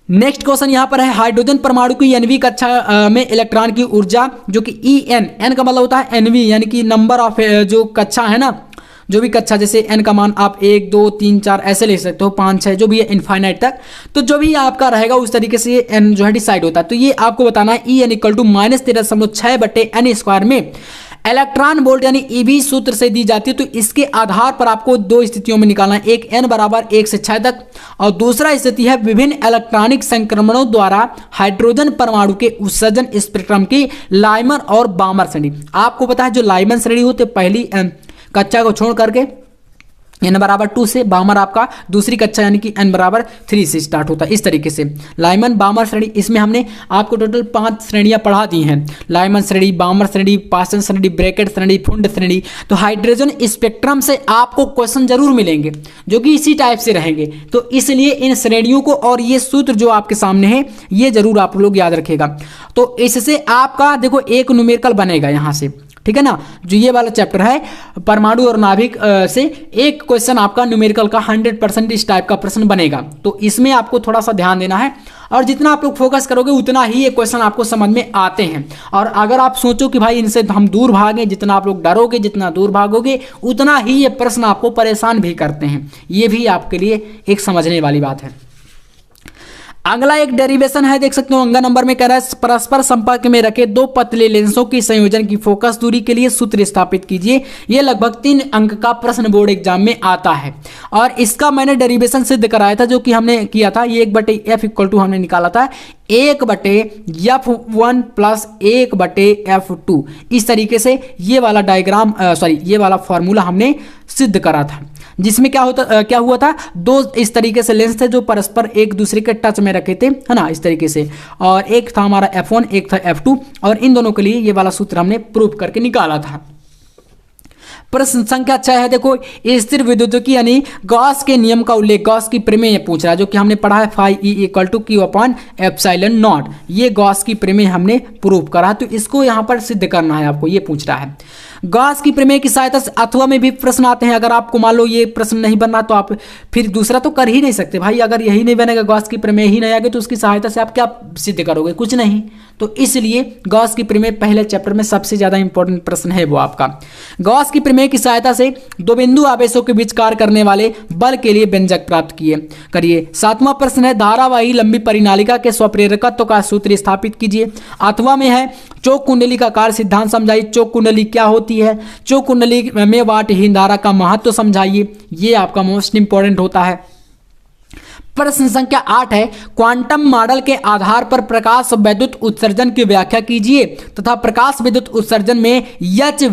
S1: नेक्स्ट क्वेश्चन यहां पर है, हाइड्रोजन परमाणु की NV कक्षा में इलेक्ट्रॉन की ऊर्जा जो कि En का मतलब होता है NV, यानी कि नंबर ऑफ जो कक्षा है ना, जो भी कक्षा, जैसे n का मान आप 1 2 3 4 ऐसे ले सकते हो, 5 6 जो भी है इनफाइनाइट तक, तो जो भी आपका रहेगा उस तरीके से ये n जो है डिसाइड होता है। तो ये आपको बताना है En = -13.6/n² में इलेक्ट्रॉन वोल्ट यानी EV सूत्र से दी जाती है। तो इसके आधार पर आपको 2 स्थितियों में निकालना है, एक n = 1 से 6 तक, और दूसरा स्थिति है विभिन्न इलेक्ट्रॉनिक संक्रमणों द्वारा हाइड्रोजन परमाणु के उत्सर्जन स्पेक्ट्रम की लाइमन और बामर श्रेणी। आपको पता है जो लाइमन श्रेणी होती है पहली कक्षा को छोड़ करके n = 2 से, बामर आपका दूसरी कक्षा यानी कि n = 3 से स्टार्ट होता है। इस तरीके से लाइमन बामर श्रेणी, इसमें हमने आपको टोटल 5 श्रेणियां पढ़ा दी हैं, लाइमन श्रेणी, बामर श्रेणी, पासन श्रेणी, ब्रैकेट श्रेणी, फुंड श्रेणी। तो हाइड्रोजन स्पेक्ट्रम से आपको क्वेश्चन जरूर मिलेंगे जो कि इसी टाइप से रहेंगे, तो इसलिए इन श्रेणियों को और ये सूत्र जो आपके सामने है ये जरूर आप लोग याद रखेगा। तो इससे आपका देखो एक न्यूमेरिकल बनेगा यहाँ से, ठीक है ना, जो ये वाला चैप्टर है परमाणु और नाभिक से एक क्वेश्चन आपका न्यूमेरिकल का 100% इस टाइप का प्रश्न बनेगा। तो इसमें आपको थोड़ा सा ध्यान देना है, और जितना आप लोग फोकस करोगे उतना ही ये क्वेश्चन आपको समझ में आते हैं। और अगर आप सोचो कि भाई इनसे हम दूर भागें, जितना आप लोग डरोगे, जितना दूर भागोगे, उतना ही ये प्रश्न आपको परेशान भी करते हैं। ये भी आपके लिए एक समझने वाली बात है। अगला एक डेरिवेशन है, देख सकते हो अंगा नंबर में कह रहा है, परस्पर संपर्क में रखे 2 पतले लेंसों की संयोजन की फोकस दूरी के लिए सूत्र स्थापित कीजिए। ये लगभग 3 अंक का प्रश्न बोर्ड एग्जाम में आता है, और इसका मैंने डेरिवेशन सिद्ध कराया था जो कि हमने किया था। ये 1/f = हमने निकाला था 1/f1 + 1/f2। इस तरीके से ये वाला डायग्राम ये वाला फॉर्मूला हमने सिद्ध करा था, जिसमें क्या हुआ था, 2 इस तरीके से लेंस थे जो परस्पर एक दूसरे के टच में रखे थे, है ना, इस तरीके से, और एक था हमारा f1, एक था f2, और इन दोनों के लिए ये वाला सूत्र हमने प्रूव करके निकाला था। प्रश्न संख्या 6 है, देखो स्थिर विद्युत यानी गॉस के नियम का उल्लेख, गॉस की प्रमेय पूछ रहा है, जो कि हमने पढ़ा है φE = Q/ε0। ये गॉस की प्रमेय हमने प्रूव करा, तो इसको यहाँ पर सिद्ध करना है आपको, ये पूछ रहा है। गॉस की प्रमेय की सहायता से अथवा में भी प्रश्न आते हैं। अगर आपको मान लो ये प्रश्न नहीं बन रहा तो आप फिर दूसरा तो कर ही नहीं सकते भाई, अगर यही नहीं बनेगा, गॉस की प्रमेय ही नहीं आएगी, तो उसकी सहायता से आप क्या सिद्ध करोगे, कुछ नहीं। तो इसलिए गॉस की प्रमेय पहले चैप्टर में सबसे ज्यादा इंपॉर्टेंट प्रश्न है वो आपका। गॉस की प्रमेय प्रमेय की सहायता से दो बिंदु आवेशों के बीच कार्य करने वाले बल के लिए व्यंजक प्राप्त करिए। 7वां प्रश्न है धारावाही लंबी परिनालिका के स्वप्रेरकत्व का सूत्र स्थापित कीजिए। 8वां में है चौक कुंडली का कार्य सिद्धांत समझाइए। चौक कुंडली क्या होती है, चौक कुंडली में वाटहीन धारा का महत्व समझाइए। ये आपका मोस्ट इंपॉर्टेंट होता है। प्रश्न संख्या 8 है क्वांटम मॉडल के आधार पर प्रकाश विद्युत उत्सर्जन की व्याख्या कीजिए तथा प्रकाश विद्युत उत्सर्जन में एच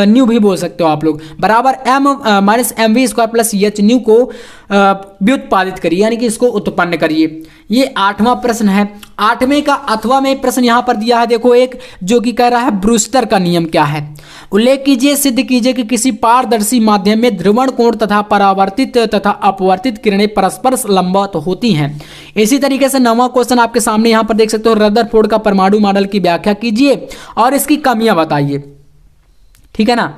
S1: न्यू भी बोल सकते हो आप लोग, बराबर m-mv² प्लस एच न्यू को व्युत्पादित करिए, यानी कि इसको उत्पन्न करिए। ये 8वां प्रश्न है। 8वें का अथवा में प्रश्न यहां पर दिया है, देखो एक जो कि कह रहा है ब्रूस्टर का नियम क्या है। उल्लेख कीजिए, सिद्ध कीजिए कि किसी पारदर्शी माध्यम में ध्रुवण कोण तथा परावर्तित तथा अपवर्तित किरणें परस्पर लंबवत होती हैं। इसी तरीके से 9वां क्वेश्चन आपके सामने यहां पर देख सकते हो, रदरफोर्ड का परमाणु मॉडल की व्याख्या कीजिए और इसकी कमियां बताइए। ठीक है ना,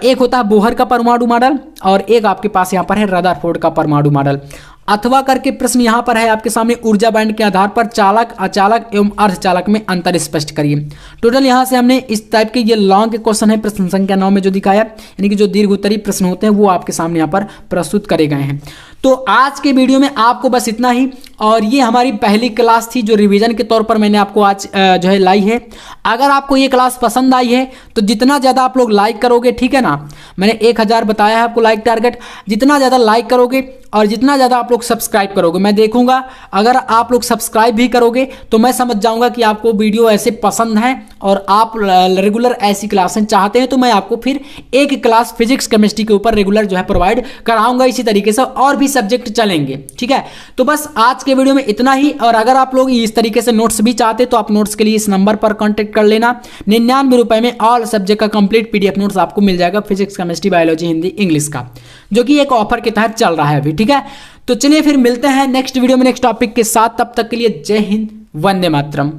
S1: एक होता है बोहर का परमाणु मॉडल और एक आपके पास यहां पर है रदरफोर्ड का परमाणु मॉडल। अथवा करके प्रश्न यहां पर है आपके सामने, ऊर्जा बैंड के आधार पर चालक, अचालक एवं अर्धचालक में अंतर स्पष्ट करिए। टोटल यहां से हमने इस टाइप के ये लॉन्ग क्वेश्चन है प्रश्न संख्या 9 में जो दिखाया, यानी कि जो दीर्घ उत्तरीय प्रश्न होते हैं वो आपके सामने यहां पर प्रस्तुत करे गए हैं। तो आज के वीडियो में आपको बस इतना ही, और ये हमारी पहली क्लास थी जो रिवीजन के तौर पर मैंने आपको आज जो है लाई है। अगर आपको ये क्लास पसंद आई है तो जितना ज़्यादा आप लोग लाइक करोगे, ठीक है ना, मैंने 1000 बताया है आपको लाइक टारगेट, जितना ज़्यादा लाइक करोगे और जितना ज़्यादा आप लोग सब्सक्राइब करोगे, मैं देखूंगा। अगर आप लोग सब्सक्राइब भी करोगे तो मैं समझ जाऊंगा कि आपको वीडियो ऐसे पसंद है और आप रेगुलर ऐसी क्लासें चाहते हैं, तो मैं आपको फिर एक क्लास फिजिक्स केमिस्ट्री के ऊपर रेगुलर जो है प्रोवाइड कराऊंगा। इसी तरीके से और भी सब्जेक्ट चलेंगे, ठीक है। तो बस आज के वीडियो में इतना ही, और अगर आप लोग इस तरीके से नोट्स भी चाहते तो आप नोट्स के लिए इस नंबर पर कॉन्टेक्ट कर लेना। 99 रुपए में ऑल सब्जेक्ट का कंप्लीट PDF नोट्स आपको मिल जाएगा, physics, chemistry, biology, Hindi, English का, जो कि एक ऑफर के तहत चल रहा है अभी, ठीक है। तो चलिए फिर मिलते हैं नेक्स्ट वीडियो में नेक्स्ट टॉपिक के साथ, तब तक के लिए जय हिंद, वंदे मातरम।